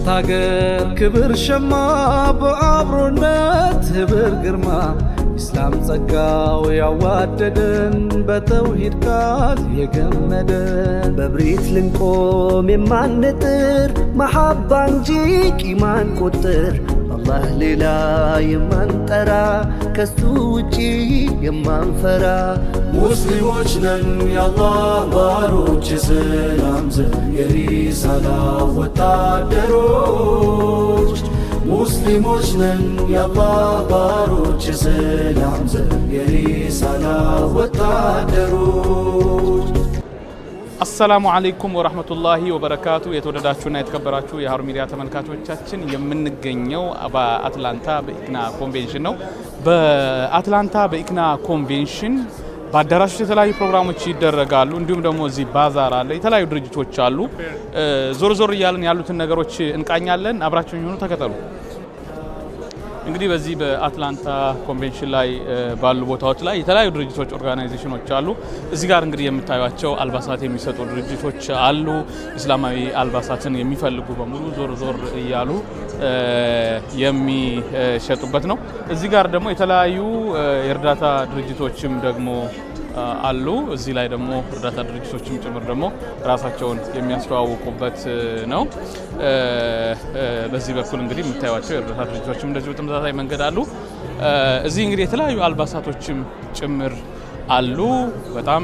ታገር ክብር ሸማ በአብሮነት ህብር ግርማ ኢስላም ጸጋው ያዋደደን በተውሂድ ቃል የገመደን በብሪት ልንቆም የማንጥር መሐባ እንጂ ቂማን ቁጥር አላህ ሌላ የማንጠራ ከሱ ውጪ የማንፈራ ሙስሊሞች ነን የአላህ ባሮች የሰላም ዘብ የሪሳላ ወታደሮች ሙስሊሞች ነን የአላህ ባሮች የሰላም ዘብ የሪሳላ ወታደሮች። አሰላሙ አለይኩም ወራህመቱላሂ ወበረካቱ። የተወደዳችሁና የተከበራችሁ የሃሩን ሚዲያ ተመልካቾቻችን የምንገኘው በአትላንታ በኢክና ኮንቬንሽን ነው። በአትላንታ በኢክና ኮንቬንሽን በአዳራሾች የተለያዩ ፕሮግራሞች ይደረጋሉ። እንዲሁም ደግሞ እዚህ ባዛር አለ፣ የተለያዩ ድርጅቶች አሉ። ዞር ዞር እያልን ያሉትን ነገሮች እንቃኛለን። አብራችሁን ሆኑ፣ ተከተሉ። እንግዲህ በዚህ በአትላንታ ኮንቬንሽን ላይ ባሉ ቦታዎች ላይ የተለያዩ ድርጅቶች ኦርጋናይዜሽኖች አሉ። እዚህ ጋር እንግዲህ የምታዩቸው አልባሳት የሚሰጡ ድርጅቶች አሉ። እስላማዊ አልባሳትን የሚፈልጉ በሙሉ ዞር ዞር እያሉ የሚሸጡበት ነው። እዚህ ጋር ደግሞ የተለያዩ የእርዳታ ድርጅቶችም ደግሞ አሉ። እዚህ ላይ ደግሞ እርዳታ ድርጅቶችም ጭምር ደግሞ ራሳቸውን የሚያስተዋውቁበት ነው። በዚህ በኩል እንግዲህ የምታዩቸው የእርዳታ ድርጅቶችም እንደዚሁ ተመሳሳይ መንገድ አሉ። እዚህ እንግዲህ የተለያዩ አልባሳቶችም ጭምር አሉ። በጣም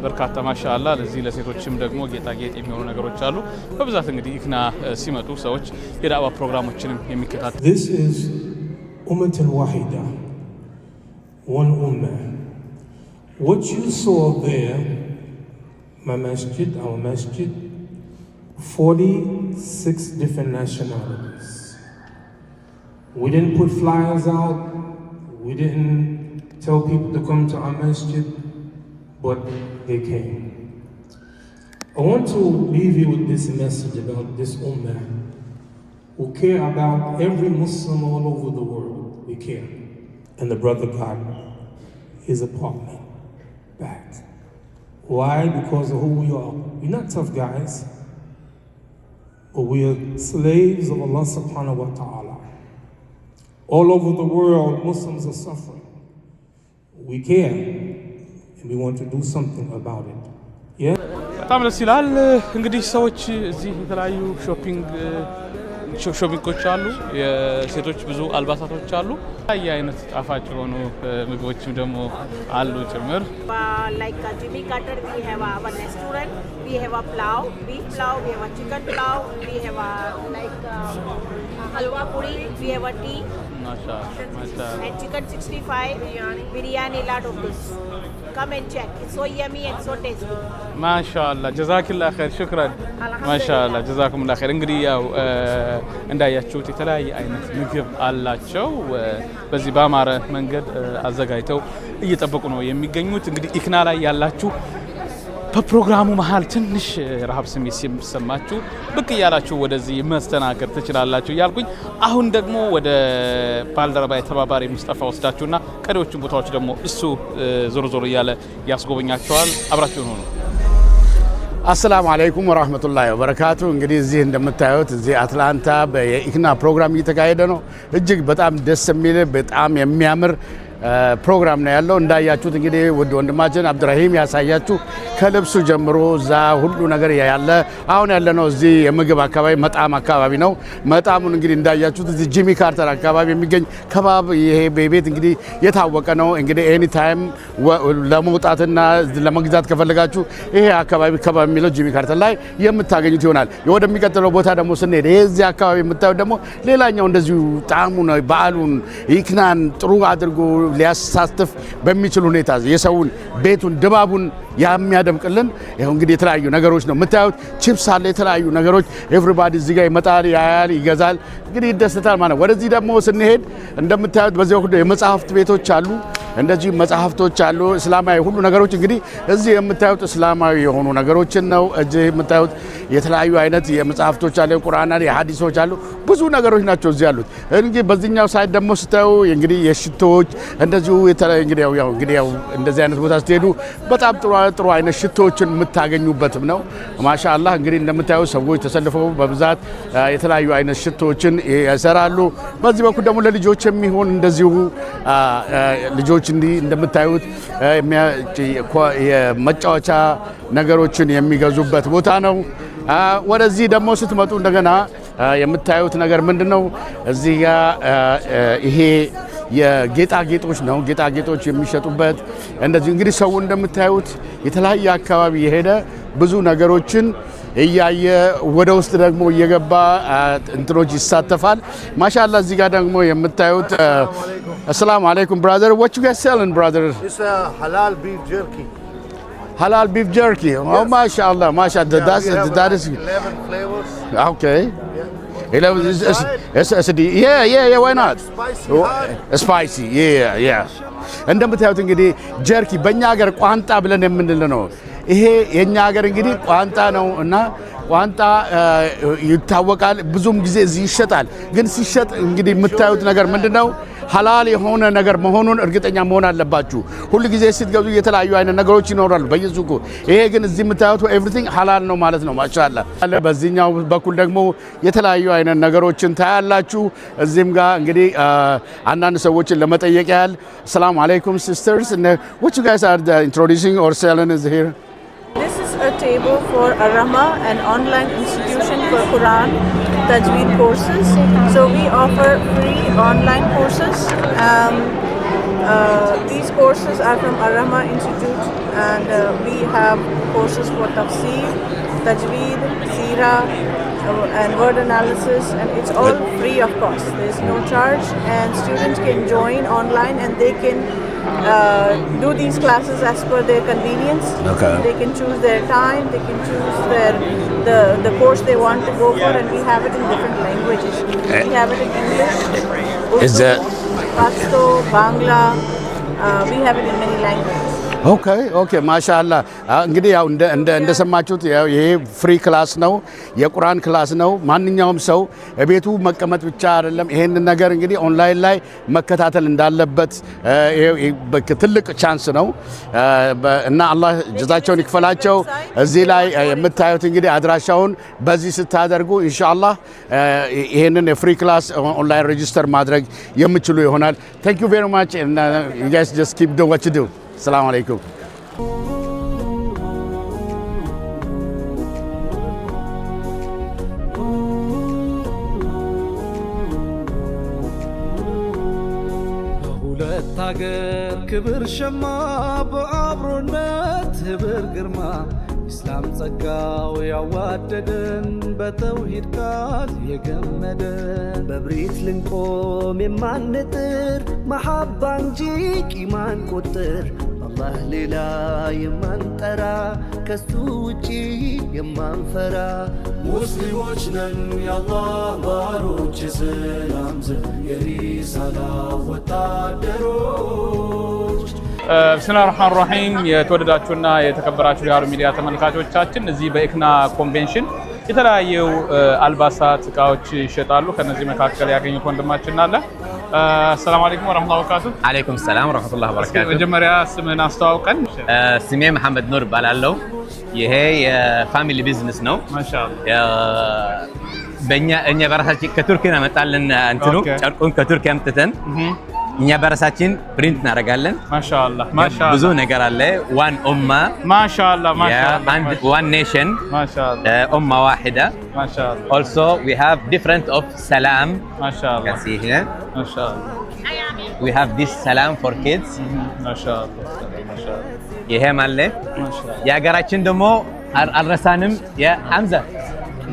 በርካታ ማሻአላ። ለዚህ ለሴቶችም ደግሞ ጌጣጌጥ የሚሆኑ ነገሮች አሉ። በብዛት እንግዲህ ኢክና ሲመጡ ሰዎች የዳዕዋ ፕሮግራሞችንም የሚከታተሉ This is Ummatan Wahida, one ummah. What you saw there, my masjid, our masjid, 46 different nationalities. We didn't put flyers out, we didn't tell people to come to our masjid, but they came. I want to leave you with this message about this ummah who care about every Muslim all over the world. We care. And the brother got his apartment back. Why? Because of who we are. We're not tough guys, but we are slaves of Allah subhanahu wa ta'ala. All over the world, Muslims are suffering. We care, and we want to do something about it. Yeah? በጣም ደስ ይላል። እንግዲህ ሰዎች እዚህ የተለያዩ ሾፒንጎች አሉ። የሴቶች ብዙ አልባሳቶች አሉ። አይነት ጣፋጭ የሆኑ ምግቦችም ደግሞ አሉ ጭምር። Like Jimmy Carter, we have our restaurant. We have a plow, beef plow. We have a chicken plow. We have a halwa puri. We have a tea. Mashallah. And chicken 65, biryani, lot of this. Come and check. It's so yummy and so tasty. ማሻአላ ጀዛኪላ ኸይር ሽክራን። ማሻአላ ጀዛኩሙላ ኸይር። እንግዲህ ያው እንዳያችሁት የተለያየ አይነት ምግብ አላቸው። በዚህ በአማረ መንገድ አዘጋጅተው እየጠበቁ ነው የሚገኙት። እንግዲህ ኢክና ላይ ያላችሁ በፕሮግራሙ መሃል ትንሽ ረሃብ ስሜት ሲሰማችሁ ብቅ እያላችሁ ወደዚህ መስተናገድ ትችላላችሁ እያልኩኝ አሁን ደግሞ ወደ ባልደረባ ተባባሪ ሙስጠፋ ወስዳችሁና ቀሪዎቹን ቦታዎች ደግሞ እሱ ዞር ዞር እያለ ያስጎበኛቸዋል። አብራችሁን ሆኑ። አሰላሙ አለይኩም ወራህመቱላሂ ወበረካቱ። እንግዲህ እዚህ እንደምታዩት እዚህ አትላንታ በኢክና ፕሮግራም እየተካሄደ ነው። እጅግ በጣም ደስ የሚል በጣም የሚያምር ፕሮግራም ነው ያለው። እንዳያችሁት እንግዲህ ውድ ወንድማችን አብዱራሂም ያሳያችሁ ከልብሱ ጀምሮ እዛ ሁሉ ነገር ያለ። አሁን ያለነው እዚህ የምግብ አካባቢ መጣም አካባቢ ነው። መጣሙን እንግዲህ እንዳያችሁት እዚህ ጂሚ ካርተር አካባቢ የሚገኝ ከባብ ይሄ ቤት እንግዲህ የታወቀ ነው። እንግዲህ ኤኒ ታይም ለመውጣትና ለመግዛት ከፈለጋችሁ ይሄ አካባቢ ከባብ የሚለው ጂሚ ካርተር ላይ የምታገኙት ይሆናል። ወደሚቀጥለው ቦታ ደግሞ ስንሄድ ይሄ እዚህ አካባቢ የምታዩት ደግሞ ሌላኛው እንደዚሁ ጣዕሙ ነው በዓሉን ኢክናን ጥሩ አድርጎ ሊያሳትፍ በሚችል ሁኔታ የሰውን ቤቱን ድባቡን የሚያደምቅልን ይሄው እንግዲህ የተለያዩ ነገሮች ነው የምታዩት። ቺፕስ አለ፣ የተለያዩ ነገሮች ኤቭሪባዲ እዚህ ጋር ይመጣል፣ ያያል፣ ይገዛል፣ እንግዲህ ይደሰታል ማለት ነው። ወደዚህ ደግሞ ስንሄድ እንደምታዩት በዚህ ወቅት የመጽሐፍት ቤቶች አሉ፣ እንደዚህ መጽሐፍቶች አሉ፣ እስላማዊ ሁሉ ነገሮች እንግዲህ እዚህ የምታዩት እስላማዊ የሆኑ ነገሮችን ነው። እዚህ የምታዩት የተለያዩ አይነት የመጽሐፍቶች አለ፣ የቁርአን አለ፣ የሐዲሶች አሉ፣ ብዙ ነገሮች ናቸው እዚህ ያሉት። እንግዲህ በዚህኛው ሳይድ ደግሞ ስታዩ እንግዲህ የሽቶዎች እንደዚሁ እንግዲህ ያው እንደዚህ አይነት ቦታ ስትሄዱ በጣም ጥሩ ጥሩ አይነት ሽቶዎችን የምታገኙበትም ነው። ማሻአላህ እንግዲህ እንደምታዩ ሰዎች ተሰልፈው በብዛት የተለያዩ አይነት ሽቶዎችን ያሰራሉ። በዚህ በኩል ደግሞ ለልጆች የሚሆን እንደዚሁ ልጆች እንዲህ እንደምታዩት የመጫወቻ ነገሮችን የሚገዙበት ቦታ ነው። ወደዚህ ደግሞ ስትመጡ እንደገና የምታዩት ነገር ምንድነው? እዚህ ጋር ይሄ የጌጣጌጦች ነው። ጌጣጌጦች የሚሸጡበት እንደዚህ እንግዲህ ሰው እንደምታዩት የተለያየ አካባቢ የሄደ ብዙ ነገሮችን እያየ ወደ ውስጥ ደግሞ እየገባ እንትኖች ይሳተፋል። ማሻአላ እዚህ ጋር ደግሞ የምታዩት አሰላሙ አለይኩም brother, what you guys selling brother? It's a halal beef jerky. Halal beef jerky. Oh mashallah, mashallah. That is 11 flavors. Okay. Yeah, why not? Spicy, hot. Spicy, yeah. እንደምታዩት እንግዲህ ጀርኪ በእኛ ሀገር ቋንጣ ብለን የምንል ነው። ይሄ የኛ ሀገር እንግዲህ ቋንጣ ነው እና ቋንጣ ይታወቃል። ብዙም ጊዜ እዚህ ይሸጣል። ግን ሲሸጥ እንግዲህ የምታዩት ነገር ምንድነው? ሐላል የሆነ ነገር መሆኑን እርግጠኛ መሆን አለባችሁ። ሁሉ ጊዜ ስትገዙ የተለያዩ አይነት ነገሮች ይኖራሉ በየሱቁ። ይሄ ግን እዚህ የምታዩት ኤቭሪቲንግ ሐላል ነው ማለት ነው። ማሻአላ። በዚህኛው በኩል ደግሞ የተለያዩ አይነት ነገሮችን ታያላችሁ። እዚህም ጋር እንግዲህ አንዳንድ ሰዎችን ለመጠየቅ ያህል ሰላም አለይኩም sisters, what you guys are introducing or selling is here? This is a table for Ar-Rahma, an online institution for Quran Tajweed courses. So we offer free online courses. These courses are from Ar-Rahma Institute, and we have courses for Tafsir, Tajweed, Seerah, and word analysis, and it's all free of cost. There is no charge, and students can join online and they can do these classes as per their convenience. Okay. They can choose their time, they can choose the course they want to go for, and we have it in different languages. We have it in English, Urdu, Pashto, Bangla. We have it in many languages. ኦኬ ማሻአላ። እንግዲህ ያው እንደሰማችሁት ያው ይሄ ፍሪ ክላስ ነው፣ የቁርአን ክላስ ነው። ማንኛውም ሰው ቤቱ መቀመጥ ብቻ አይደለም፣ ይሄንን ነገር እንግዲህ ኦንላይን ላይ መከታተል እንዳለበት ትልቅ ቻንስ ነው እና አላህ ጀዛቸውን ይክፈላቸው። እዚህ ላይ የምታዩት እንግዲህ አድራሻውን በዚህ ስታደርጉ ኢንሻአላህ ይሄንን የፍሪ ክላስ ኦንላይን ሬጂስተር ማድረግ የምችሉ ይሆናል። ታንክ ዩ ቬሪ ማች and you guys just keep doing what you do. السلام عليكم. በሁለት ሀገር ክብር ሸማ በአብሮነት ህብር ግርማ ኢስላም ጸጋው ያዋደደን በተውሂድ ቃል የገመደን በብሪት ልንቆም የማንጥር መሐባ እንጂ ቂማን ቁጥር አላህ ሌላ የማንጠራ ከሱ ውጪ የማንፈራ ሙስሊሞች ነን የአላህ ባሮች የሰላም ዘብ የሪሳላ ወታደሮች። ብስሚላሂ ረህማኒ ረሂም። የተወደዳችሁና የተከበራችሁ የሃሩን ሚዲያ ተመልካቾቻችን እዚህ በኢክና ኮንቬንሽን የተለያዩ አልባሳት እቃዎች ይሸጣሉ። ከነዚህ መካከል ያገኙት ወንድማችን አለ። ሰላም አለይኩም ወራህመቱላሂ ወበረካቱ። አለይኩም ሰላም ወራህመቱላሂ ወበረካቱ። መጀመሪያ ስምህን አስተዋውቀን። ስሜ መሐመድ ኑር እባላለሁ። ይሄ የፋሚሊ ቢዝነስ ነው። ማሻአላህ። እኛ በራሳችን ከቱርክ መጣልን እንትኑ ጨርቁን ከቱርክ አምጥተን እኛ በራሳችን ፕሪንት እናደርጋለን። ማሻአላህ ማሻአላህ። ብዙ ነገር አለ። ዋን ኡማ ማሻአላህ ማሻአላህ። ዋን ኔሽን ማሻአላህ። ኡማ ዋሂዳ ማሻአላህ። Also we have different of salam ማሻአላህ. You can see here ማሻአላህ. We have this salam for kids ማሻአላህ ማሻአላህ። ይሄም አለ ማሻአላህ። የሀገራችን ደግሞ አልረሳንም። የሐምዛ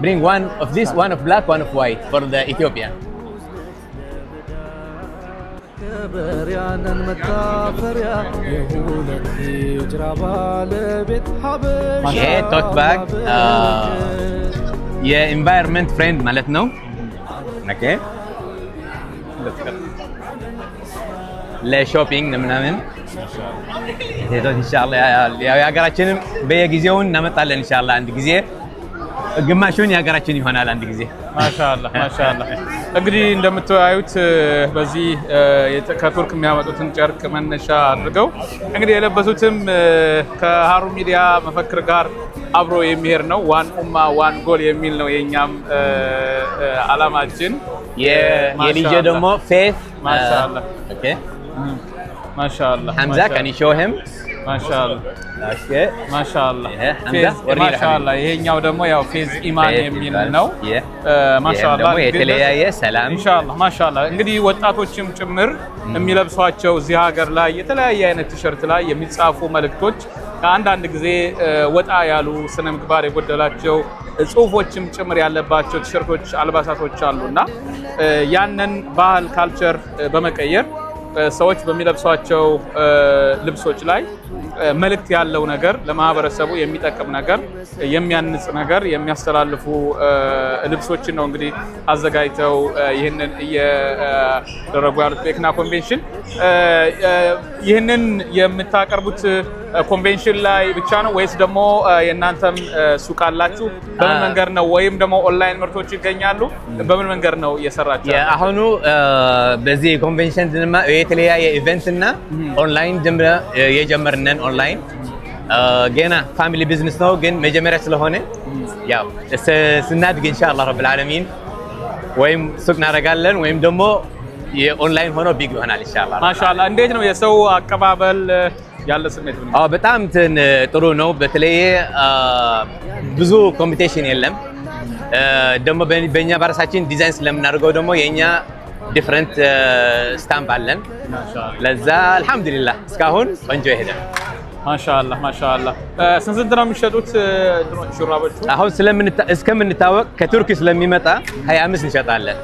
bring one of this, one of black, one of white for the Ethiopian. በሪያንን መታፈሪያ የሁለት ሂጅራ ባለቤት ሀበሻ ይሄ ቶት ባግ የኢንቫይሮንመንት ፍሬንድ ማለት ነው። ኦኬ ለሾፒንግ ምናምን ኢንሻአላህ የሀገራችንም በየጊዜው እናመጣለን ኢንሻአላህ አንድ ጊዜ ግማሹን ያገራችን ይሆናል አንድ ጊዜ ማሻአላህ ማሻአላህ። እንግዲህ እንደምታዩት በዚህ ከቱርክ የሚያመጡትን ጨርቅ መነሻ አድርገው እንግዲህ የለበሱትም ከሃሩን ሚዲያ መፈክር ጋር አብሮ የሚሄድ ነው። ዋን ኡማ ዋን ጎል የሚል ነው የኛም አላማችን። የልጄ ደግሞ ፌት ማሻአላህ ኦኬ ማሻአላህ ሐምዛ ካን ሾው ሂም ማሻአላህ ኦኬ ማሻአላህ ሐምዛ ማሻአላህ። ይሄኛው ደግሞ ያው ፌዝ ኢማን የሚል ነው። ማሻአላህ የተለያየ ሰላም ኢንሻአላህ ማሻአላህ። እንግዲህ ወጣቶችም ጭምር የሚለብሷቸው እዚህ ሀገር ላይ የተለያየ አይነት ቲሸርት ላይ የሚጻፉ መልእክቶች አንዳንድ ጊዜ ወጣ ያሉ ስነ ምግባር የጎደላቸው ጽሁፎችም ጭምር ያለባቸው ቲሸርቶች አልባሳቶች አሉና ያንን ባህል ካልቸር በመቀየር ሰዎች በሚለብሷቸው ልብሶች ላይ መልእክት ያለው ነገር ለማህበረሰቡ የሚጠቅም ነገር የሚያንጽ ነገር የሚያስተላልፉ ልብሶችን ነው እንግዲህ አዘጋጅተው ይህንን እየደረጉ ያሉት በኢክና ኮንቬንሽን። ይህንን የምታቀርቡት ኮንቬንሽን ላይ ብቻ ነው ወይስ ደግሞ የእናንተም ሱቅ አላችሁ? በምን መንገድ ነው? ወይም ደግሞ ኦንላይን ምርቶች ይገኛሉ? በምን መንገድ ነው እየሰራችሁ? አሁኑ በዚህ ኮንቬንሽን የተለያየ ኢቨንት እና ኦንላይን የጀመርነን ኦንላይን ገና ፋሚሊ ቢዝነስ ነው፣ ግን መጀመሪያ ስለሆነ ያው ስናድግ ኢንሻአላህ ረብል ዓለሚን ወይም ሱቅ እናደርጋለን ወይም ደግሞ የኦንላይን ሆኖ ቢግ ይሆናል ኢንሻአላህ። ማሻአላህ። እንዴት ነው የሰው አቀባበል ያለ ስሜት ነው? በጣም ጥሩ ነው። በተለይ ብዙ ኮምፒቲሽን የለም። ደግሞ በእኛ በራሳችን ዲዛይን ስለምናደርገው ደግሞ የኛ ዲፈረንት ስታምፕ አለን። ለዛ አልহামዱሊላህ እስካሁን ቆንጆ ይሄዳል። ማሻአላህ ማሻአላህ። ስንት ነው የሚሸጡት ሹራቦቹ? አሁን እስከምንታወቅ ከቱርክ ስለሚመጣ 25 እንሸጣለን።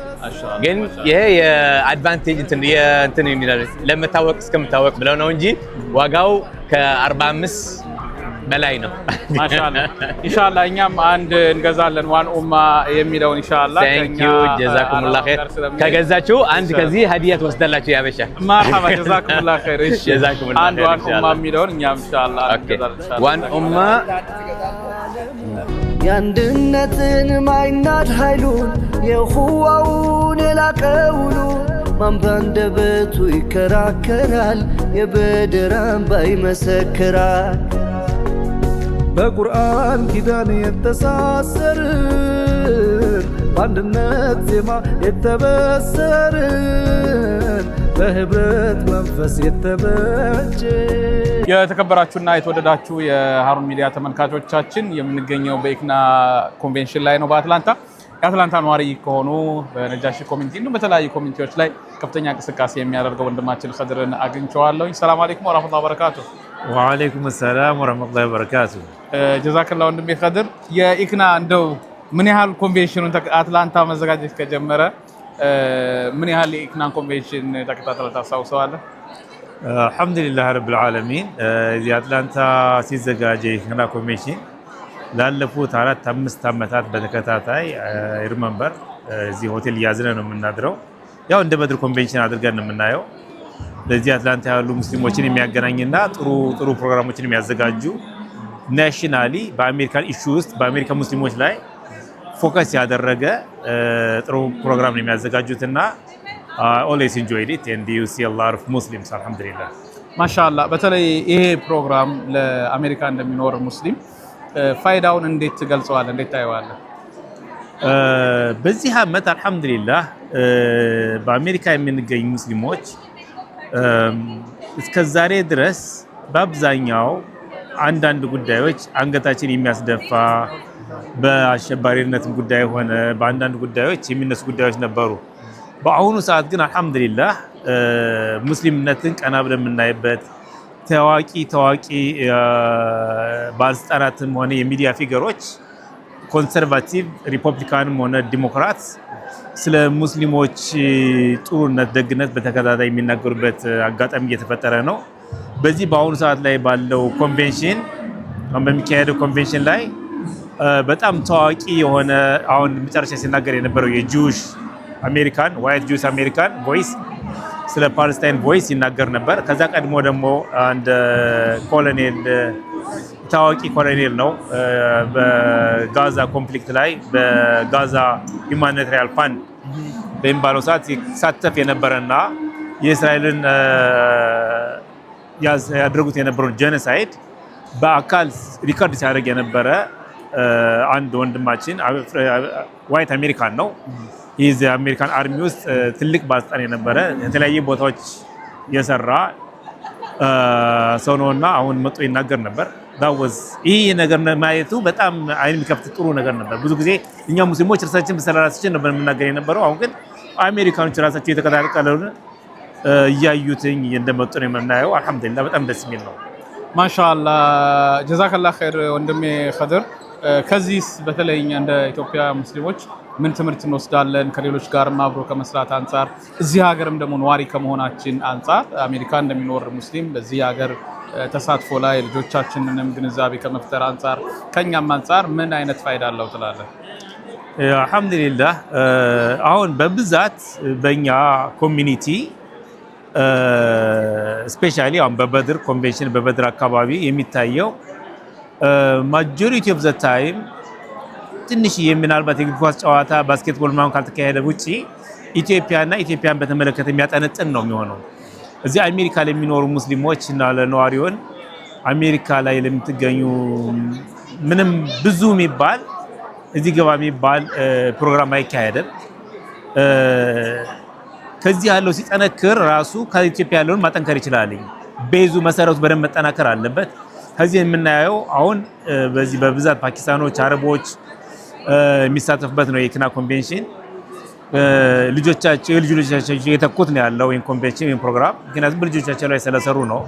ግን ይሄ የአድቫንቴጅ እንትን የሚለው ለመታወቅ እስከምታወቅ ብለው ነው እንጂ ዋጋው ከ45 በላይ ነው። ማሻአላህ ኢንሻአላህ እኛም አንድ እንገዛለን ዋን ኡማ የሚለውን ኢንሻአላህ። ታንክ ዩ ጀዛኩሙላህ ኸይር። ከገዛችሁ አንድ ከዚህ ሀዲያ ትወስዳላችሁ ያበሻ። መርሐባ ጀዛኩሙላህ ኸይር። እሺ ጀዛኩሙላህ አንድ ዋን ኡማ የሚለውን እኛም ኢንሻአላህ እንገዛለን። ዋን ኡማ የአንድነትን ማይናድ ኃይሉን የኹዋውን የላቀውሉ ማን ባንደበቱ ይከራከራል የበድር አምባ ይመሰክራል። በቁርአን ኪዳን የተሳሰርን በአንድነት ዜማ የተበሰርን በህብረት መንፈስ የተበጀ። የተከበራችሁና የተወደዳችሁ የሃሩን ሚዲያ ተመልካቾቻችን የምንገኘው በኢክና ኮንቬንሽን ላይ ነው በአትላንታ። የአትላንታ ነዋሪ ከሆኑ በነጃሺ ኮሚኒቲ እንዲሁም በተለያዩ ኮሚኒቲዎች ላይ ከፍተኛ እንቅስቃሴ የሚያደርገው ወንድማችን ኸድርን አግኝቼዋለሁ። ሰላም አለይኩም ወራህመቱላሂ ወበረካቱ። ወአለይኩም ሰላም ወራህመቱላሂ ወበረካቱ። ጀዛከላሁ ወንድሜ ኸድር። የኢክና እንደው ምን ያህል ኮንቬንሽኑን አትላንታ መዘጋጀት ከጀመረ ምን ያህል የኢክና ኮንቬንሽን ተከታተለ ታስታውሰዋለህ? አልሐምዱሊላህ ረብል ዓለሚን። እዚህ አትላንታ ሲዘጋጅ የኢክና ኮንቬንሽን ላለፉት 4-5 ዓመታት በተከታታይ ሪመምበር እዚህ ሆቴል እያዝነ ነው የምናድረው። ያው እንደ በድር ኮንቬንሽን አድርገን ነው የምናየው። ለዚህ አትላንታ ያሉ ሙስሊሞችን የሚያገናኝና ጥሩ ፕሮግራሞችን የሚያዘጋጁ ናሽናሊ በአሜሪካን ኢሹ ውስጥ በአሜሪካ ሙስሊሞች ላይ ፎከስ ያደረገ ጥሩ ፕሮግራም ነው የሚያዘጋጁትና always enjoyed it and you see a lot of Muslims alhamdulillah ማሻአላህ። በተለይ ይሄ ፕሮግራም ለአሜሪካ እንደሚኖር ሙስሊም ፋይዳውን እንዴት ገልጸዋል? እንዴት ታየዋለህ? በዚህ ዓመት አልহামዱሊላህ በአሜሪካ የምንገኝ ሙስሊሞች እስከዛሬ ድረስ በአብዛኛው አንዳንድ ጉዳዮች አንገታችን የሚያስደፋ በአሸባሪነት ጉዳይ ሆነ በአንዳንድ ጉዳዮች የሚነሱ ጉዳዮች ነበሩ። በአሁኑ ሰዓት ግን አልহামዱሊላህ ሙስሊምነትን ቀና ብለን የምናይበት ታዋቂ ባለስልጣናትም ሆነ የሚዲያ ፊገሮች ኮንሰርቫቲቭ ሪፐብሊካንም ሆነ ዲሞክራት ስለ ሙስሊሞች ጥሩነት፣ ደግነት በተከታታይ የሚናገሩበት አጋጣሚ እየተፈጠረ ነው። በዚህ በአሁኑ ሰዓት ላይ ባለው ኮንቬንሽን በሚካሄደው ኮንቬንሽን ላይ በጣም ታዋቂ የሆነ አሁን መጨረሻ ሲናገር የነበረው የጁሽ አሜሪካን ዋይት ጁስ አሜሪካን ቮይስ ስለ ፓለስታይን ቮይስ ይናገር ነበር። ከዛ ቀድሞ ደግሞ አንድ ኮሎኔል ታዋቂ ኮሎኔል ነው። በጋዛ ኮንፍሊክት ላይ በጋዛ ሁማኒታሪያን ፋንድ በሚባለው ሰዓት ሲሳተፍ የነበረና የእስራኤልን ያደረጉት የነበረውን ጄኖሳይድ በአካል ሪከርድ ሲያደርግ የነበረ አንድ ወንድማችን ዋይት አሜሪካን ነው። ይህ አሜሪካን አርሚ ውስጥ ትልቅ ባለስልጣን የነበረ የተለያየ ቦታዎች የሰራ ሰው ነውና አሁን መጥቶ ይናገር ነበር። ይህ ነገር ማየቱ በጣም አይን የሚከፍት ጥሩ ነገር ነበር። ብዙ ጊዜ እኛ ሙስሊሞች እርሳችን በሰላራችን ነበር የምናገር የነበረው። አሁን ግን አሜሪካኖች ራሳቸው የተከታተሉን እያዩትኝ እንደመጡ ነው የምናየው። አልሐምዱሊላህ በጣም ደስ የሚል ነው። ማሻአላህ ጀዛከላህ ኸይር ወንድሜ ኸድር። ከዚህስ በተለይ እኛ እንደ ኢትዮጵያ ሙስሊሞች ምን ትምህርት እንወስዳለን? ከሌሎች ጋር አብሮ ከመስራት አንጻር እዚህ ሀገርም ደግሞ ነዋሪ ከመሆናችን አንጻር አሜሪካ እንደሚኖር ሙስሊም በዚህ ሀገር ተሳትፎ ላይ ልጆቻችንንም ግንዛቤ ከመፍጠር አንጻር ከኛም አንጻር ምን አይነት ፋይዳ አለው ትላለህ? አልሐምዱሊላህ አሁን በብዛት በእኛ ኮሚኒቲ ስፔሻሊ አሁን በበድር ኮንቬንሽን በበድር አካባቢ የሚታየው ማጆሪቲ ኦፍ ዘ ታይም ትንሽ ምናልባት የእግር ኳስ ጨዋታ ባስኬትቦል ምናምን ካልተካሄደ ውጪ ኢትዮጵያና ኢትዮጵያን በተመለከተ የሚያጠነጥን ነው የሚሆነው። እዚህ አሜሪካ ለሚኖሩ ሙስሊሞች እና ለነዋሪውን አሜሪካ ላይ ለምትገኙ ምንም ብዙ የሚባል እዚህ ገባ የሚባል ፕሮግራም አይካሄድም። ከዚህ ያለው ሲጠነክር ራሱ ከኢትዮጵያ ያለውን ማጠንከር ይችላል። ቤዙ መሰረቱ በደንብ መጠናከር አለበት። ከዚህ የምናየው አሁን በዚህ በብዛት ፓኪስታኖች፣ አረቦች የሚሳተፉበት ነው የኢክና ኮንቬንሽን። ልጆቻቸው የተኩት ነው ያለው ይሄን ኮንቬንሽን ይሄን ፕሮግራም ምክንያቱም ልጆቻቸው ላይ ስለሰሩ ነው።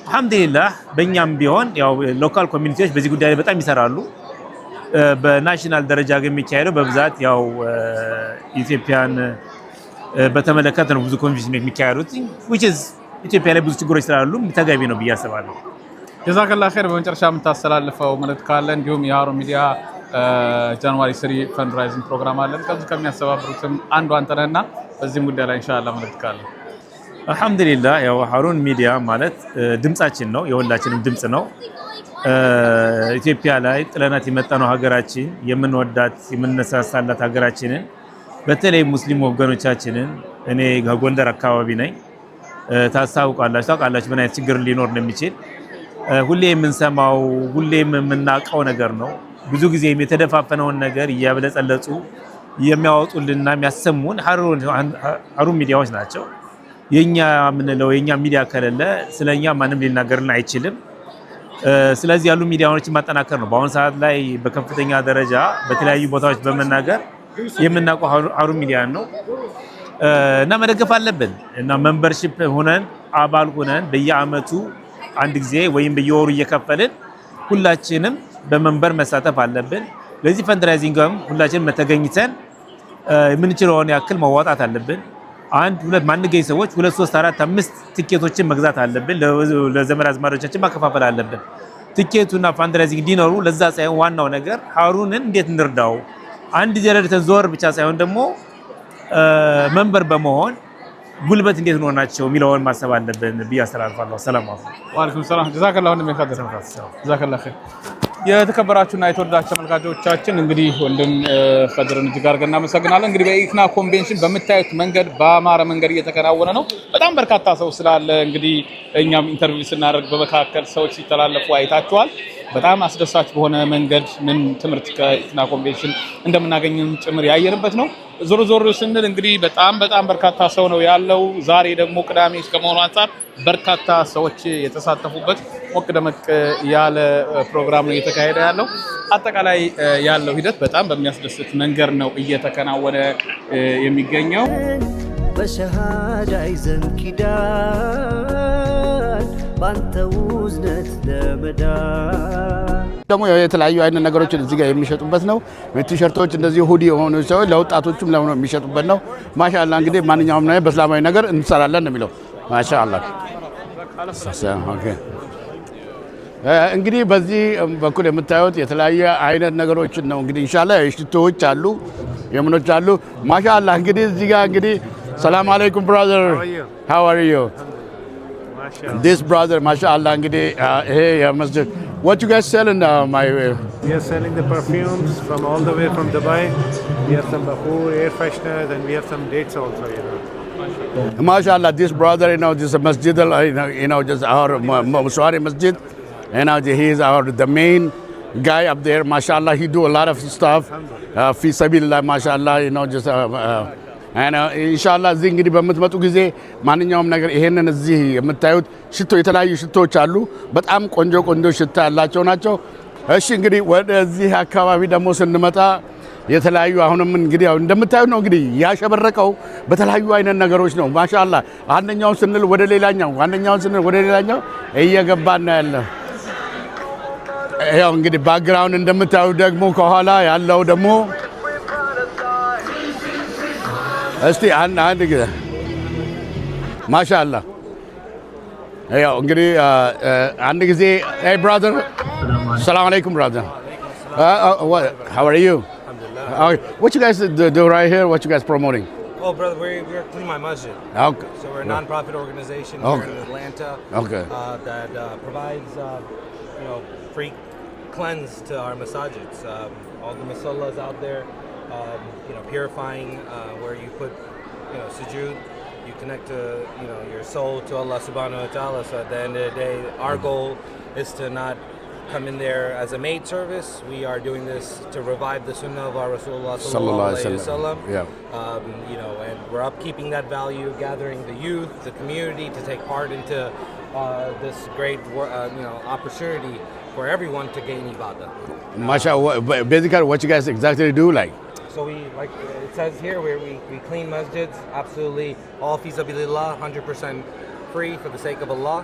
አልሐምዱሊላህ በእኛም ቢሆን ያው ሎካል ኮሚኒቲዎች በዚህ ጉዳይ ላይ በጣም ይሰራሉ። በናሽናል ደረጃ ግን የሚካሄደው በብዛት ያው ኢትዮጵያን በተመለከተ ነው ብዙ ኮንቬንሽን የሚካሄዱት which is ኢትዮጵያ ላይ ብዙ ችግሮች ስላሉ ተገቢ ነው ብዬ አስባለሁ። ጀዛከላህ ኸይር። በመጨረሻ የምታስተላልፈው መልእክት ካለ እንዲሁም የሀሩን ሚዲያ ጃንዋሪ 3 ፈንድራይዚንግ ፕሮግራም አለን ከዚህ ከሚያስተባብሩትም አንዱ አንተ ነህና በዚህም ጉዳይ ላይ ኢንሻአላህ መልእክት ካለ? አልሐምዱሊላህ ያው ሀሩን ሚዲያ ማለት ድምጻችን ነው፣ የሁላችንም ድምጽ ነው። ኢትዮጵያ ላይ ጥለናት የመጣነው ሀገራችን የምንወዳት የምንነሳሳላት ሀገራችንን በተለይ ሙስሊም ወገኖቻችንን እኔ ከጎንደር አካባቢ ነኝ። ታውቃላችሁ ምን አይነት ችግር ሊኖር እንደሚችል ሁሌ የምንሰማው ሁሌም የምናውቀው ነገር ነው። ብዙ ጊዜ የተደፋፈነውን ነገር እያበለጸለጹ የሚያወጡልና የሚያሰሙን ሀሩን ሚዲያዎች ናቸው። የኛ የምንለው የኛ ሚዲያ ከሌለ ስለኛ ማንም ሊናገርልን አይችልም። ስለዚህ ያሉ ሚዲያዎችን ማጠናከር ነው። በአሁኑ ሰዓት ላይ በከፍተኛ ደረጃ በተለያዩ ቦታዎች በመናገር የምናውቀው ሀሩን ሚዲያ ነው እና መደገፍ አለብን እና ሜምበርሺፕ ሆነን አባል ሆነን በየአመቱ አንድ ጊዜ ወይም በየወሩ እየከፈልን ሁላችንም በመንበር መሳተፍ አለብን። ለዚህ ፈንድራይዚንግም ሁላችንም ተገኝተን የምንችለውን ያክል መዋጣት አለብን። አንድ ሁለት ማንገኝ ሰዎች 2 3 4 5 ቲኬቶችን መግዛት አለብን። ለዘመድ አዝማዶቻችን ማከፋፈል አለብን። ቲኬቱና ፈንድራይዚንግ እንዲኖሩ ለዛ ሳይሆን ዋናው ነገር ሀሩንን እንዴት እንርዳው አንድ ጀረድተን ዞር ብቻ ሳይሆን ደግሞ መንበር በመሆን ጉልበት እንዴት ነው ናቸው የሚለውን ማሰብ አለብን ብዬ አስተላልፋለሁ። ሰላም አለይኩም ሰላም ጀዛከላሁ ወንድሜ ኸድር ጀዛከላሁ ኸይር። የተከበራችሁና የተወደዳችሁ ተመልካቾቻችን እንግዲህ ወንድም ኸድርን እጅግ አድርገን እናመሰግናለን። እንግዲህ በኢክና ኮንቬንሽን በምታዩት መንገድ በአማረ መንገድ እየተከናወነ ነው። በጣም በርካታ ሰው ስላለ እንግዲህ እኛም ኢንተርቪው ስናደርግ በመካከል ሰዎች ሲተላለፉ አይታችኋል። በጣም አስደሳች በሆነ መንገድ ምን ትምህርት ከኢክና ኮንቬንሽን እንደምናገኝም ጭምር ያየንበት ነው። ዞሮ ዞሮ ስንል እንግዲህ በጣም በርካታ ሰው ነው ያለው። ዛሬ ደግሞ ቅዳሜ ከመሆኑ አንፃር በርካታ ሰዎች የተሳተፉበት ሞቅ ደመቅ ያለ ፕሮግራም ነው እየተካሄደ ያለው። አጠቃላይ ያለው ሂደት በጣም በሚያስደስት መንገድ ነው እየተከናወነ የሚገኘው። በሸሃዳ ይዘን ኪዳን ባንተ ውዝነት ለመዳን ደግሞ የተለያዩ አይነት ነገሮችን እዚህ ጋር የሚሸጡበት ነው። ቲሸርቶች እንደዚህ ሁዲ የሆኑ ሰዎች ለወጣቶችም ለሆነ የሚሸጡበት ነው። ማሻአላህ እንግዲህ ማንኛውም ነገር በእስላማዊ ነገር እንሰራለን ነው የሚለው። ማሻአላህ ኦኬ። እንግዲህ በዚህ በኩል የምታዩት የተለያየ አይነት ነገሮችን ነው። እንግዲህ ኢንሻአላህ ሽቶዎች አሉ፣ የምኖች አሉ። ማሻአላህ እንግዲህ እዚህ ጋር እንግዲህ ሰላም አለይኩም ብራዘር how are you this brother ማሻአላህ እንግዲህ ይሄ የመስጂድ What you guys selling my We are selling the perfumes from all the way from Dubai. We have some Bahoor air fresheners and we have some dates also, you know. MashaAllah, this brother, this is Masjid, just our Muswari Masjid, he is the main guy up there. MashaAllah, he do a lot of stuff. Fi sabilillah, MashaAllah, just and inshallah እዚህ እንግዲህ በመትመጡ ጊዜ ማንኛውም ነገር ይሄንን እዚህ የምታዩት ሽቶ የተለያዩ ሽቶዎች አሉ። በጣም ቆንጆ ቆንጆ ሽታ ያላቸው ናቸው። እሺ እንግዲህ ወደዚህ አካባቢ ደግሞ ስንመጣ የተለያዩ አሁንም እንግዲህ እንደምታዩት ነው እንግዲህ ያሸበረቀው በተለያዩ አይነት ነገሮች ነው። ማሻአላ አንደኛውን ስንል ወደ ሌላኛው እየገባን ያለ ያው እንግዲህ ባክግራውንድ እንደምታዩት ደግሞ ከኋላ ያለው ደግሞ እስቲ አንድ ጊዜ ማሻአላ ያው እንግዲህ አንድ ጊዜ hey brother assalamu alaikum brother how are you what you guys do right here what you guys promoting Oh, brother, we're Clean My Masjid. Okay. So we're a non-profit organization here in Atlanta that provides, free cleanse to our masajids. All the musallas out there, purifying where you put, sujood. You connect to, your soul to Allah subhanahu wa ta'ala. So at the end of the day, our goal is to not come in there as a maid service. We are doing this to revive the sunnah of our Rasulullah sallallahu alaihi wasallam. And we're upkeeping that value, gathering the youth, the community to take part into this great, opportunity for everyone to gain ibadah. MashaAllah, basically what you guys exactly do So we, like it says here, we clean masjids, absolutely all fi sabilillah, 100% free for the sake of Allah.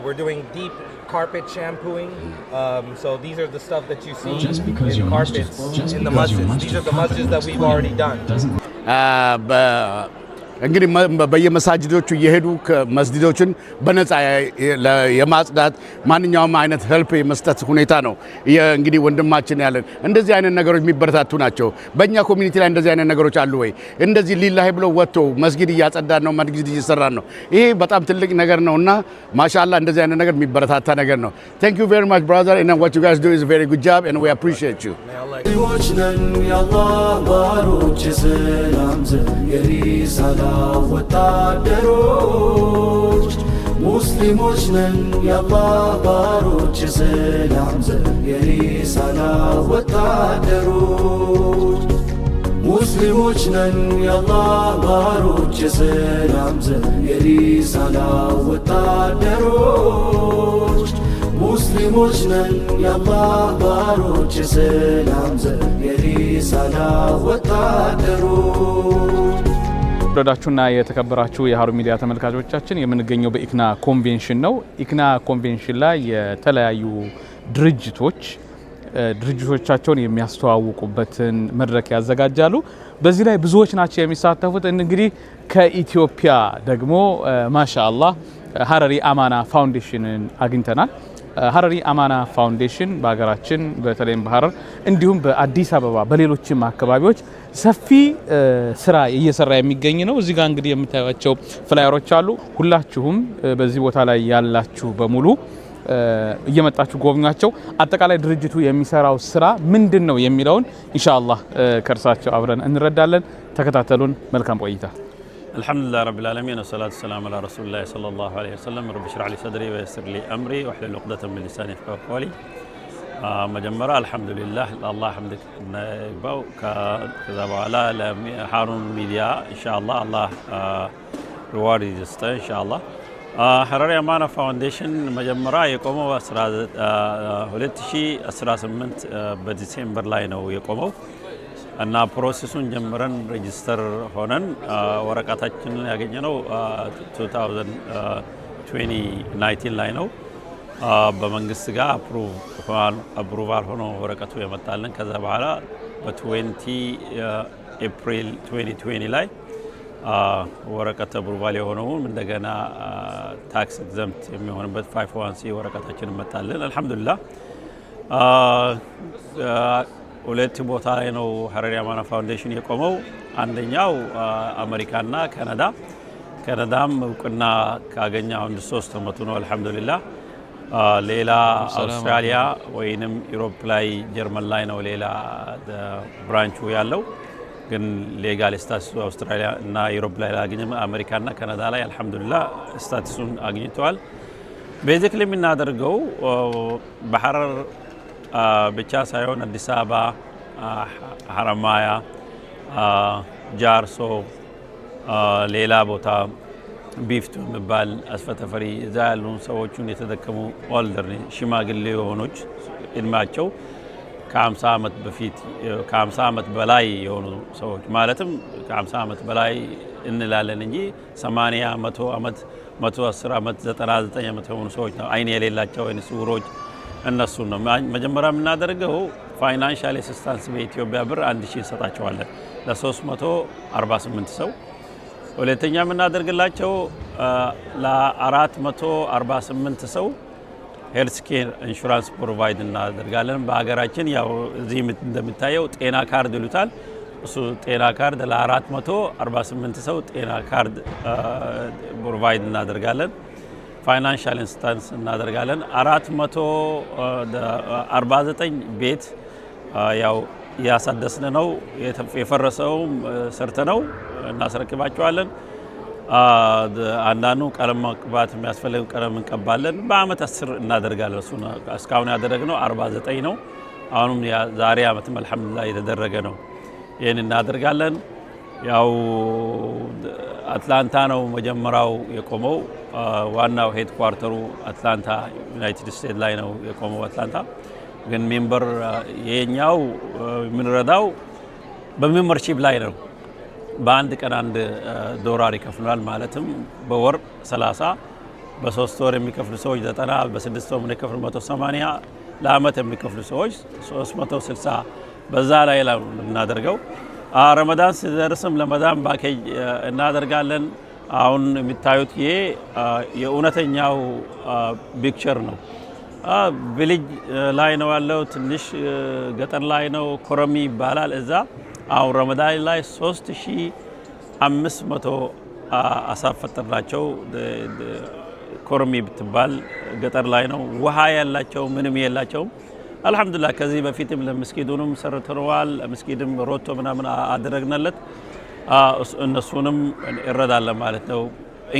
We're doing deep carpet shampooing. So these are the stuff that you see in carpets in the masjids. These are the masjids that we've already done. እንግዲህ በየመሳጅዶቹ እየሄዱ መስጂዶችን በነፃ የማጽዳት ማንኛውም አይነት ሄልፕ የመስጠት ሁኔታ ነው እንግዲህ ወንድማችን ያለን እንደዚህ አይነት ነገሮች የሚበረታቱ ናቸው። በእኛ ኮሚኒቲ ላይ እንደዚህ አይነት ነገሮች አሉ ወይ? እንደዚህ ሊላሂ ብሎ ወጥቶ መስጊድ እያጸዳን ነው፣ መስጊድ እየሰራን ነው። ይሄ በጣም ትልቅ ነገር ነውና ማሻአላ እንደዚህ አይነት ነገር የሚበረታታ ነገር ነው። Thank you very much brother, and what you guys do is a very good job and we appreciate you. ወታደሮች ሙስሊሞች ነን የአላህ ባሮች ሰላም ዘር የሪሳላ ወታደሮች ሙስሊሞች ነን የአላህ ባሮች ሰላም ዘር የሪሳላ ወታደሮች ሙስሊሞች ነን የአላህ ባሮች ሰላም ዘር የሪሳላ ወታደሮች ወዳችሁና የተከበራችሁ የሃሩን ሚዲያ ተመልካቾቻችን የምንገኘው በኢክና ኮንቬንሽን ነው። ኢክና ኮንቬንሽን ላይ የተለያዩ ድርጅቶቻቸውን የሚያስተዋውቁበትን መድረክ ያዘጋጃሉ። በዚህ ላይ ብዙዎች ናቸው የሚሳተፉት። እንግዲህ ከኢትዮጵያ ደግሞ ማሻአላህ ሀረሪ አማና ፋውንዴሽንን አግኝተናል። ሀረሪ አማና ፋውንዴሽን በሀገራችን በተለይም በሀረር እንዲሁም በአዲስ አበባ በሌሎችም አካባቢዎች ሰፊ ስራ እየሰራ የሚገኝ ነው። እዚህ ጋር እንግዲህ የምታዩቸው ፍላየሮች አሉ። ሁላችሁም በዚህ ቦታ ላይ ያላችሁ በሙሉ እየመጣችሁ ጎብኟቸው። አጠቃላይ ድርጅቱ የሚሰራው ስራ ምንድነው የሚለውን ኢንሻአላህ ከርሳቸው አብረን እንረዳለን። ተከታተሉን። መልካም ቆይታ። الحمد لله رب العالمين والصلاة والسلام على رسول الله صلى الله عليه وسلم رب اشرح لي صدري ويسر لي أمري واحلل عقدة من لساني يفقهوا قولي مجمرة الحمد لله الله حمدك نباو كذا بوالا لهارون ميديا إن شاء الله الله رواري جسته إن شاء الله ሀረሪ አማና ፋውንዴሽን መጀመሪያ የቆመው 2018 በዲሴምበር ላይ ነው የቆመው እና ፕሮሰሱን ጀምረን ሬጂስተር ሆነን ወረቀታችንን ያገኘነው 2019 ላይ ነው። በመንግስት ጋር አፕሩቫል ሆኖ ወረቀቱ የመጣልን። ከዛ በኋላ በ20 ኤፕሪል 2020 ላይ ወረቀት አፕሩቫል የሆነውን እንደገና ታክስ ኤግዘምፕት የሚሆንበት 501c ወረቀታችን መጣልን። አልহামዱሊላህ ሁለት ቦታ ላይ ነው ሀረሪ አማና ፋውንዴሽን የቆመው። አንደኛው አሜሪካና ካናዳም እውቅና ካገኘ አሁን 3 ዓመቱ ነው አልহামዱሊላህ። ሌላ አውስትራሊያ ወይንም ዩሮፕ ላይ ጀርመን ላይ ነው ሌላ ብራንቹ ያለው ግን ሌጋል ስታቱስ አውስትራሊያ እና ዩሮፕ ላይ አግኝም አሜሪካ እና ካናዳ ላይ አልহামዱሊላህ ስታቱሱን አግኝቷል ቤዚክሊ የምናደርገው በሐረር ብቻ ሳይሆን አዲስ አበባ ሐረማያ ጃርሶ ሌላ ቦታ ቢፍቱ የሚባል አስፈተፈሪ እዛ ያሉ ሰዎችን የተደከሙ ኦልደር ሽማግሌ የሆኑች እድሜያቸው ከ50 ዓመት በፊት ከ50 ዓመት በላይ የሆኑ ሰዎች ማለትም ከ50 ዓመት በላይ እንላለን እንጂ 80 100 ዓመት 110 ዓመት 99 ዓመት የሆኑ ሰዎች ነው አይን የሌላቸው አይነ ስውሮች እነሱ ነው መጀመሪያ የምናደርገው ፋይናንሻል አሲስታንስ በኢትዮጵያ ብር 1000 እንሰጣቸዋለን ለ348 ሰው ሁለተኛ የምናደርግላቸው ለ448 ሰው ሄልዝ ኬር ኢንሹራንስ ፕሮቫይድ እናደርጋለን በአገራችን ያው እዚህ እንደምታየው ጤና ካርድ ይሉታል እሱ ጤና ካርድ ለ448 ሰው ጤና ካርድ ፕሮቫይድ እናደርጋለን ፋይናንሻል አሲስታንስ እናደርጋለን 449 ቤት ያው ያሳደስነ ነው የፈረሰው ሰርተነው እናስረክባቸዋለን አንዳንዱ ቀለም መቅባት የሚያስፈልገው ቀለም እንቀባለን በአመት 10 እናደርጋለን እሱ እስካሁን ያደረግነው 49 ነው አሁንም ዛሬ አመትም አልহামዱሊላህ የተደረገ ነው ይሄን እናደርጋለን ያው አትላንታ ነው መጀመሪያው የቆመው ዋናው ሄድ ኳርተሩ አትላንታ ዩናይትድ ስቴትስ ላይ ነው የቆመው አትላንታ ግን ሜምበር የኛው የምንረዳው በሜምበርሺፕ ላይ ነው በአንድ ቀን $1 ይከፍላል ማለትም በወር 30 በ3 ወር የሚከፍሉ ሰዎች 90 በ6 ወር የሚከፍሉ 180 ለአመት የሚከፍሉ ሰዎች 360 በዛ ላይ እናደርገው ረመዳን ሲደርስም ለመዳን ባኬጅ እናደርጋለን አሁን የሚታዩት ይሄ የኡነተኛው ፒክቸር ነው ቪሌጅ ላይ ነው ያለው ትንሽ ገጠር ላይ ነው ኮረሚ ይባላል እዛ አሁን ረመዳን ላይ 3500 አሳፈጥራቸው ኮረሚ ብትባል ገጠር ላይ ነው ውሃ ያላቸው ምንም የላቸው አልহামዱሊላህ ከዚህ በፊትም ለመስጊዱንም ሰርተዋል መስጊድም ሮቶ ምናምን አደረግናለት እነሱንም እረዳለን ማለት ነው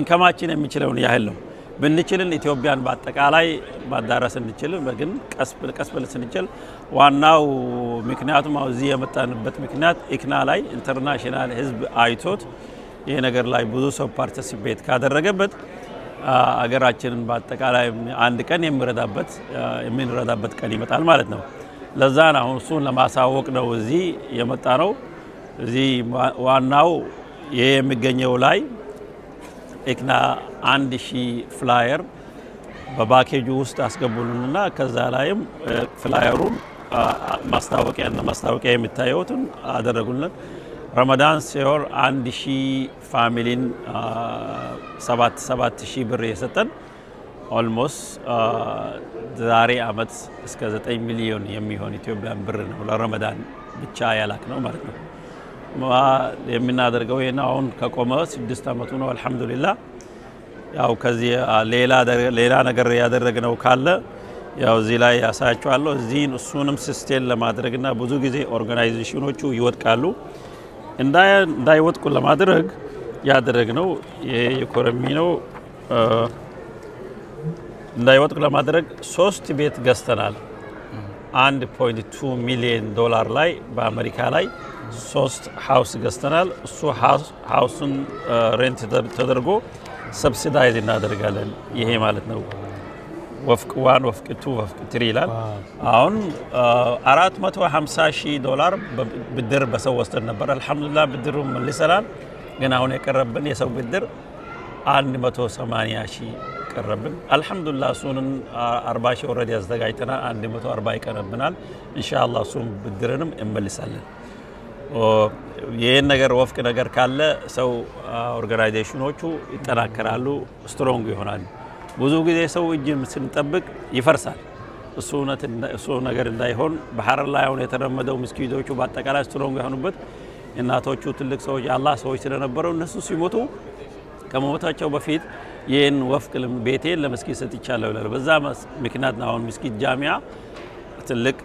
ኢንካማችን የሚችለውን ያህል ነው ብንችልን ኢትዮጵያን በአጠቃላይ ማዳረስ እንችል ግን ቀስ ብለን ስንችል ዋናው ምክንያቱም እዚህ የመጣንበት ምክንያት ኢክና ላይ ኢንተርናሽናል ህዝብ አይቶት ይሄ ነገር ላይ ብዙ ሰው ፓርቲሲፔት ካደረገበት አገራችንን በአጠቃላይ አንድ ቀን የምንረዳበት ቀን ይመጣል ማለት ነው ለዛ ነው እሱን ለማሳወቅ ነው እዚህ የመጣ ነው እዚህ ዋናው የሚገኘው ላይ ኢክና 1000 ፍላየር በባኬጁ ውስጥ አስገቡልንና ከዛ ላይም ፍላየሩን ማስታወቂያ የሚታየውትን አደረጉልን ረመዳን ሲሆን 1000 ፋሚሊን 7000 ብር የሰጠን ኦልሞስት ዛሬ አመት እስከ 9 ሚሊዮን የሚሆን ኢትዮጵያን ብር ነው ለረመዳን ብቻ ያላክ ነው ማለት ነው የምናደርገው ይሄን አሁን ከቆመ 6 አመቱ ነው አልহামዱሊላህ ያው ከዚህ ሌላ ነገር ያደረግነው ካለ ያው እዚህ ላይ ያሳያቸዋለሁ እዚህ እሱንም ሲስቴም ለማድረግና ብዙ ጊዜ ኦርጋናይዜሽኖቹ ይወድቃሉ እንዳይወድቁ ለማድረግ ያደረግነው የኢኮኖሚ ነው እንዳይወድቁ ለማድረግ 3 ቤት ገዝተናል 1.2 ሚሊዮን ዶላር ላይ በአሜሪካ ላይ 3 ሃውስ ገዝተናል እሱ ሃውስን ሬንት ተደርጎ ሰብሲዳይዝ እናደርጋለን ይሄ ማለት ነው ወፍቅ 1 ወፍቅ 2 ወፍቅ 3 ይላል አሁን $450,000 ብድር በሰው ወስደን ነበር አልহামዱሊላህ ብድሩን መልሰናል ግን አሁን የቀረብን የሰው ብድር 180,000 ቀረብን አልহামዱሊላህ እሱን 40,000 ኦሬዲ አዘጋጅተናል 140 ይቀርብናል ኢንሻአላህ እሱን ብድርንም እንመልሳለን ይሄን ነገር ወፍቅ ነገር ካለ ሰው ኦርጋናይዜሽኖቹ ይጠናከራሉ ስትሮንግ ይሆናሉ ብዙ ጊዜ ሰው እጅም ስንጠብቅ ይፈርሳል እሱ ነገር እንዳይሆን በሐረር ላይ አሁን የተረመደው መስጊዶቹ በአጠቃላይ ስትሮንግ የሆኑበት እናቶቹ ትልቅ ሰዎች አላህ ሰዎች ስለነበረው እነሱ ሲሞቱ ከመሞታቸው በፊት ይህን ወፍቅ ቤቴን ለመስጊድ ሰጥቻለሁ ይላሉ። በዛ ምክንያት ነው አሁን መስጊድ ጃሚዓ ትልቅ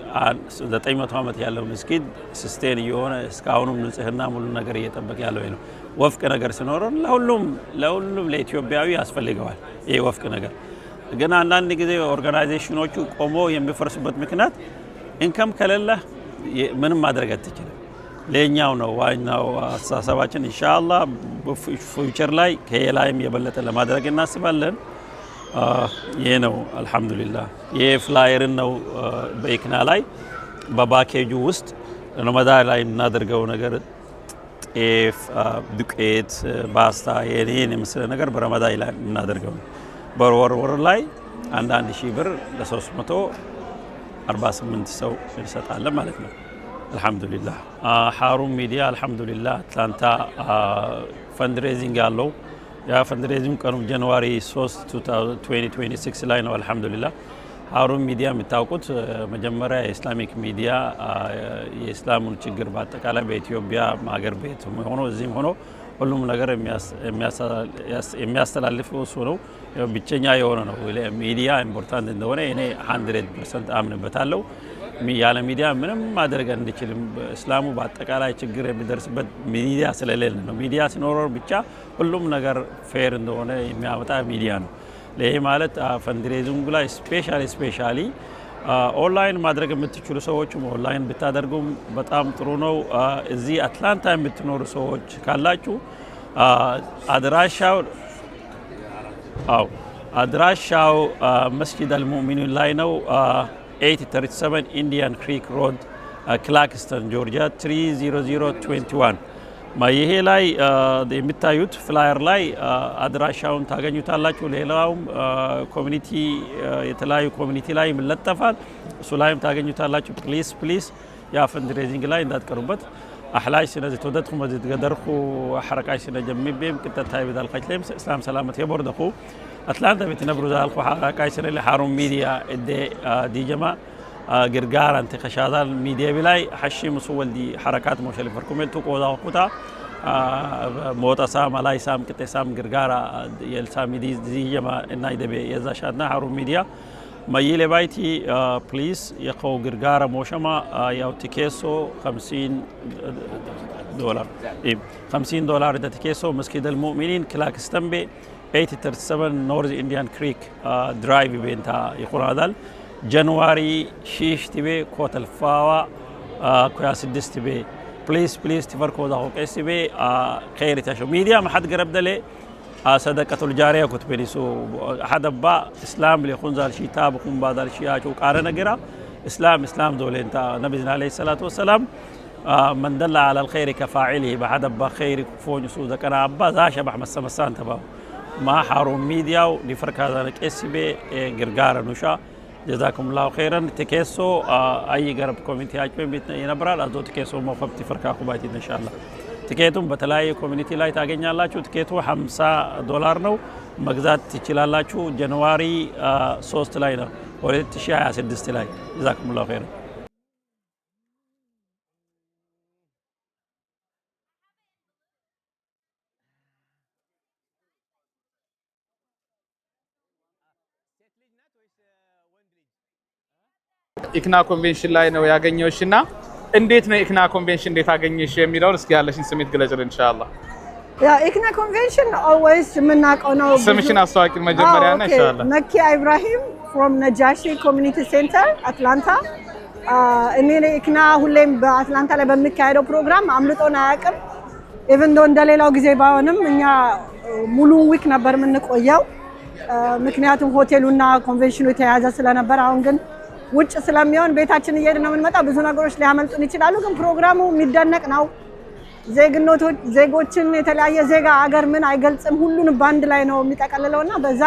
900 ዓመት ያለው መስጊድ ስስቴን የሆነ እስካሁንም ንጽህና ሙሉ ነገር እየጠበቀ ያለው ነው። ወፍቅ ነገር ሲኖረው ለሁሉም ለኢትዮጵያዊ ያስፈልገዋል ይሄ ወፍቅ ነገር። ግን አንዳንድ ጊዜ ኦርጋናይዜሽኖቹ ቆሞ የሚፈርሱበት ምክንያት ኢንከም ከሌለ ምንም ማድረግ አትችልም። ለኛው ነው ዋናው አስተሳሰባችን። ኢንሻአላህ በፊውቸር ላይ ከላይም የበለጠ ለማድረግ እናስባለን። ይሄ ነው አልহামዱሊላህ። ይሄ ፍላየር ነው በኢክና ላይ በፓኬጁ ውስጥ ረመዳን ላይ እናደርገው ነገር ጤፍ፣ ዱቄት፣ ፓስታ የኔን የመሰለ ነገር በረመዳን ላይ እናደርገው በወር ላይ አንዳንድ ሺህ ብር ለ348 ሰው እንሰጣለን ማለት ነው። አልহামዱሊላህ ሀሩን ሚዲያ አልহামዱሊላህ አትላንታ ፈንድሬዚንግ አለው። ያ ፈንድሬዚንግ ቀኑ ጃንዋሪ 3 2026 ላይ ነው። አልহামዱሊላህ ሀሩን ሚዲያ የምታውቁት መጀመሪያ የኢስላሚክ ሚዲያ የኢስላሙን ችግር በአጠቃላይ በኢትዮጵያ ሀገር ቤት ሆኖ እዚህም ሆኖ ሁሉም ነገር የሚያስተላልፈው እሱ ነው። ብቸኛ የሆነ ነው። ሚዲያ ኢምፖርታንት እንደሆነ እኔ 100% አምንበታለሁ። ያለ ሚዲያ ምንም ማድረግ አንችልም። እስላሙ በአጠቃላይ ችግር የሚደርስበት ሚዲያ ስለሌለ ነው። ሚዲያ ሲኖረው ብቻ ሁሉም ነገር ፌር እንደሆነ የሚያመጣ ሚዲያ ነው። ለይሄ ማለት ፈንድሬዚንግ ላይ ስፔሻሊ ኦንላይን ማድረግ የምትችሉ ሰዎች ኦንላይን ብታደርጉም በጣም ጥሩ ነው። እዚህ አትላንታ የምትኖሩ ሰዎች ካላችሁ አድራሻው መስጂድ አልሙእሚኒን ላይ ነው። 837 ኢንዲያን ክሪክ ሮድ ክላክስተን ጆርጂያ 30021 ይሄ ላይ የሚታዩት ፍላየር ላይ አድራሻውን ታገኙታላችሁ። ሌላውም ኮሚኒቲ የተለያዩ ኮሚኒቲ ላይ ይለጠፋል። እሱ ላይም ታገኙታላችሁ። ፕሊስ ያ ፈንድሬዚንግ ላይ እንዳትቀሩበት። አህላሽ ስለዚህ ተወደድኩም ወዚህ ገደርኩ ሐረካሽ ስለጀምቤም ቅጥታ ይበዳል ቀጭለም እስላም ሰላመት የቦርደኩ አትላንታ ቤትነብሩ ዛልኩ ሐረካሽ ስለ ሐሩን ሚዲያ ዲጀማ ግርጋር አንተ ከሻዛል ሚዲያ ቢላይ ሐሺም ሱወልዲ ሐረካት ሞሸል ፈርኩሜልቱ ቆዛው ኩታ ሞጣሳ ማላይሳም ቅጤሳም ግርጋራ የልሳም ዲጀማ እና ይደበ የዛሻና ሐሩን ሚዲያ ማይሌ ባይቲ ፕሊዝ የቀው ግርጋራ ሞሸማ ያው ቲኬሶ $50 ቲኬሶ መስጊድ አልሙእሚኒን ክላክስተን ቤ 837 ኖርዝ ኢንዲያን ክሪክ ድራይቭ ቤንታ ይቆራዳል ጃንዋሪ ሺሽ ቲቤ ኮተል ፋዋ ኩያ 6 ቲቤ ፕሊዝ ትፈርኮ ዳው ቀስ ቲቤ خير ታሾ ሚዲያ ማሐድ ገረብደለ صدقه الجاريه كتبنيسو حدبا اسلام ليكون زال شي تابكم بعد الشيء اجو قاره نغرا اسلام دولنتا نبي عليه الصلاه والسلام من دل على الخير كفاعله بحدبا خير فوج سود كنا ابا ذا شبح مسمسان تبا ما حرم ميديا لفرك هذا كسبه غرغار نوشا جزاكم الله خيرا تكيسو اي غرب كوميتي اجبن بيت ينبرال ازو تكيسو موفبتي فركا ኩባቲ ان شاء الله ቲኬቱን በተለያየ ኮሚኒቲ ላይ ታገኛላችሁ። ቲኬቱ $50 ነው። መግዛት ትችላላችሁ። ጃንዋሪ 3 ላይ ነው 2026 ላይ ጀዛኩሙላሁ ኸይር። ኢክና ኮንቬንሽን ላይ ነው ያገኘውሽና እንዴት ነው ኢክና ኮንቬንሽን እንዴት አገኘሽ የሚለውን እስኪ ያለሽን ስሜት ግለጭልን ኢንሻአላህ። ያ ኢክና ኮንቬንሽን ኦልዌይስ የምናውቀው ነው። ስምሽን አስተዋቂ መጀመሪያ እና ኢንሻአላህ። መኪያ ኢብራሂም ፍሮም ነጃሺ ኮሚኒቲ ሴንተር አትላንታ። እኔ ኢክና ሁሌም በአትላንታ ላይ በሚካሄደው ፕሮግራም አምልጦን አያውቅም። ኢቭን ዶ እንደሌላው ጊዜ ባይሆንም እኛ ሙሉ ዊክ ነበር የምንቆየው፣ ምክንያቱም ሆቴሉና ኮንቬንሽኑ የተያያዘ ስለነበር። አሁን ግን ውጭ ስለሚሆን ቤታችን እየሄድን ነው የምንመጣው። ብዙ ነገሮች ሊያመልጡን ይችላሉ፣ ግን ፕሮግራሙ የሚደነቅ ነው። ዜጎችን የተለያየ ዜጋ አገር ምን አይገልጽም፣ ሁሉንም ባንድ ላይ ነው የሚጠቀልለውና በዛ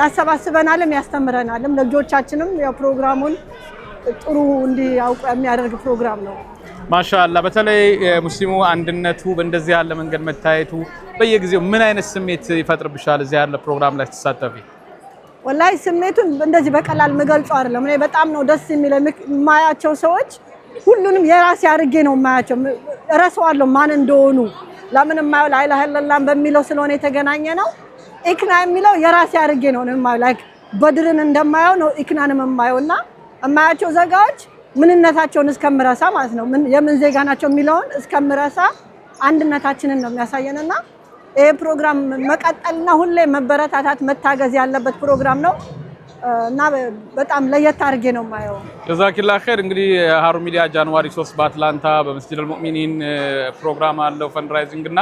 ያሰባስበናልም ያስተምረናልም። ለልጆቻችንም ያው ፕሮግራሙን ጥሩ እንዲያውቁ የሚያደርግ ፕሮግራም ነው። ማሻአላህ። በተለይ ሙስሊሙ አንድነቱ በእንደዚህ ያለ መንገድ መታየቱ በየጊዜው ምን አይነት ስሜት ይፈጥርብሻል? እዚህ ያለ ፕሮግራም ላይ ተሳተፊ? ወላሂ ስሜቱን እንደዚህ በቀላል መገልጾ አይደለም። እኔ በጣም ነው ደስ የሚለኝ የማያቸው ሰዎች ሁሉንም የራሴ አድርጌ ነው የማያቸው። እረሳዋለሁ ማን እንደሆኑ ለምን የማየው ላ ኢላሀ ኢላላህ በሚለው ስለሆነ የተገናኘ ነው። ኢክና የሚለው የራሴ አድርጌ ነው የማየው። ላይክ በድርን እንደማየው ነው ኢክናንም የማየውና የማያቸው ዜጋዎች ምንነታቸውን እስከምረሳ ማለት ነው የምን ዜጋ ናቸው የሚለውን እስከምረሳ አንድነታችንን ነው የሚያሳየንና ይሄ ፕሮግራም መቀጠልና ሁሌ መበረታታት መታገዝ ያለበት ፕሮግራም ነው እና በጣም ለየት አድርጌ ነው የማየው። ጀዛኪላ ኸይር። እንግዲህ ሀሩን ሚዲያ ጃንዋሪ 3 በአትላንታ በመስጂድ አልሙእሚኒን ፕሮግራም አለው ፈንድራይዚንግ እና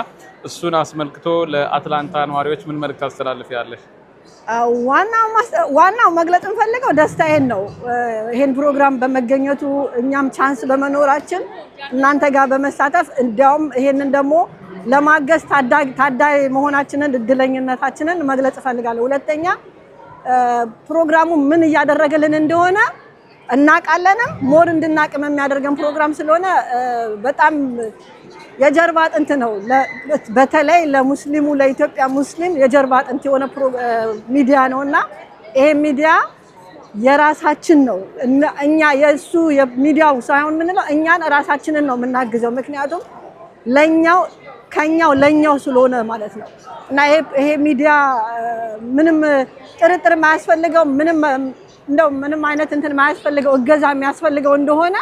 እሱን አስመልክቶ ለአትላንታ ነዋሪዎች ምን መልእክት ታስተላልፊያለሽ? ዋናው መግለጽ እንፈልገው ደስታዬን ነው። ይሄን ፕሮግራም በመገኘቱ እኛም ቻንስ በመኖራችን እናንተ ጋር በመሳተፍ እንዲያውም ይሄንን ደግሞ ለማገዝ ታዳይ መሆናችንን እድለኝነታችንን መግለጽ እፈልጋለሁ። ሁለተኛ ፕሮግራሙ ምን እያደረገልን እንደሆነ እናቃለንም ሞር እንድናቅም የሚያደርገን ፕሮግራም ስለሆነ በጣም የጀርባ አጥንት ነው። በተለይ ለሙስሊሙ ለኢትዮጵያ ሙስሊም የጀርባ አጥንት የሆነ ሚዲያ ነውና ይሄ ሚዲያ የራሳችን ነው። እኛ የሱ የሚዲያው ሳይሆን ምንለው እኛን ራሳችንን ነው የምናግዘው። ምክንያቱም ለኛው ስለሆነ ማለት ነው እና ይሄ ሚዲያ ምንም ጥርጥር የማያስፈልገው ምንም አይነት እንትን የማያስፈልገው እገዛ የሚያስፈልገው እንደሆነ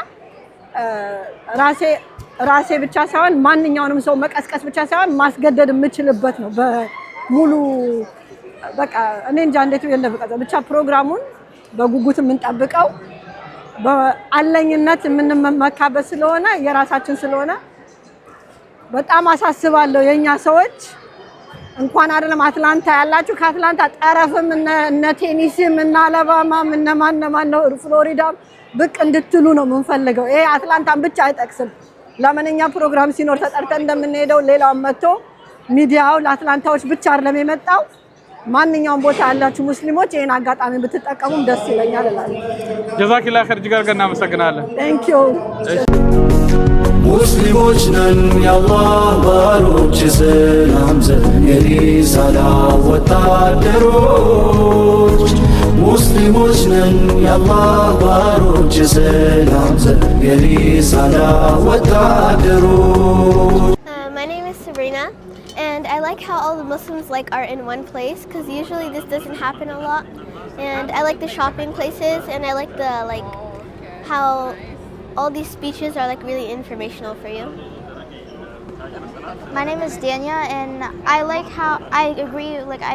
ራሴ ብቻ ሳይሆን ማንኛውንም ሰው መቀስቀስ ብቻ ሳይሆን ማስገደድ የምችልበት ነው። በሙሉ በቃ እኔ እንጃ እንዴት እንደበቀዘ ብቻ ፕሮግራሙን በጉጉት የምንጠብቀው በአለኝነት የምንመካበት ስለሆነ የራሳችን ስለሆነ በጣም አሳስባለሁ። የኛ ሰዎች እንኳን አይደለም አትላንታ ያላችሁ ከአትላንታ ጠረፍም እነ ቴኒሲም እነ አለባማም እነ ማን ነው ፍሎሪዳም ብቅ እንድትሉ ነው የምንፈልገው። ይሄ አትላንታን ብቻ አይጠቅስም። ለማንኛ ፕሮግራም ሲኖር ተጠርተን እንደምንሄደው ሌላው መጥቶ ሚዲያው ለአትላንታዎች ብቻ አይደለም የመጣው። ማንኛውም ቦታ ያላችሁ ሙስሊሞች ይሄን አጋጣሚ ብትጠቀሙም ደስ ይለኛል እላለሁ። ጀዛኪላ ኸይር ጅጋር እናመሰግናለን። ቴንክ ዩ። ሙስሊሞች ነን የአላህ ባሮች ሰላም ዘን የሪሳላ ወታደሮች ሙስሊሞች ነን የአላህ ባሮች ሰላም ዘን የሪሳላ ወታደሮች። My name is Sabrina and I like how all the Muslims are in one place because usually this doesn't happen a lot, and I like the shopping places and I like the how all these speeches are really informational for you. My name is Dania and I like how I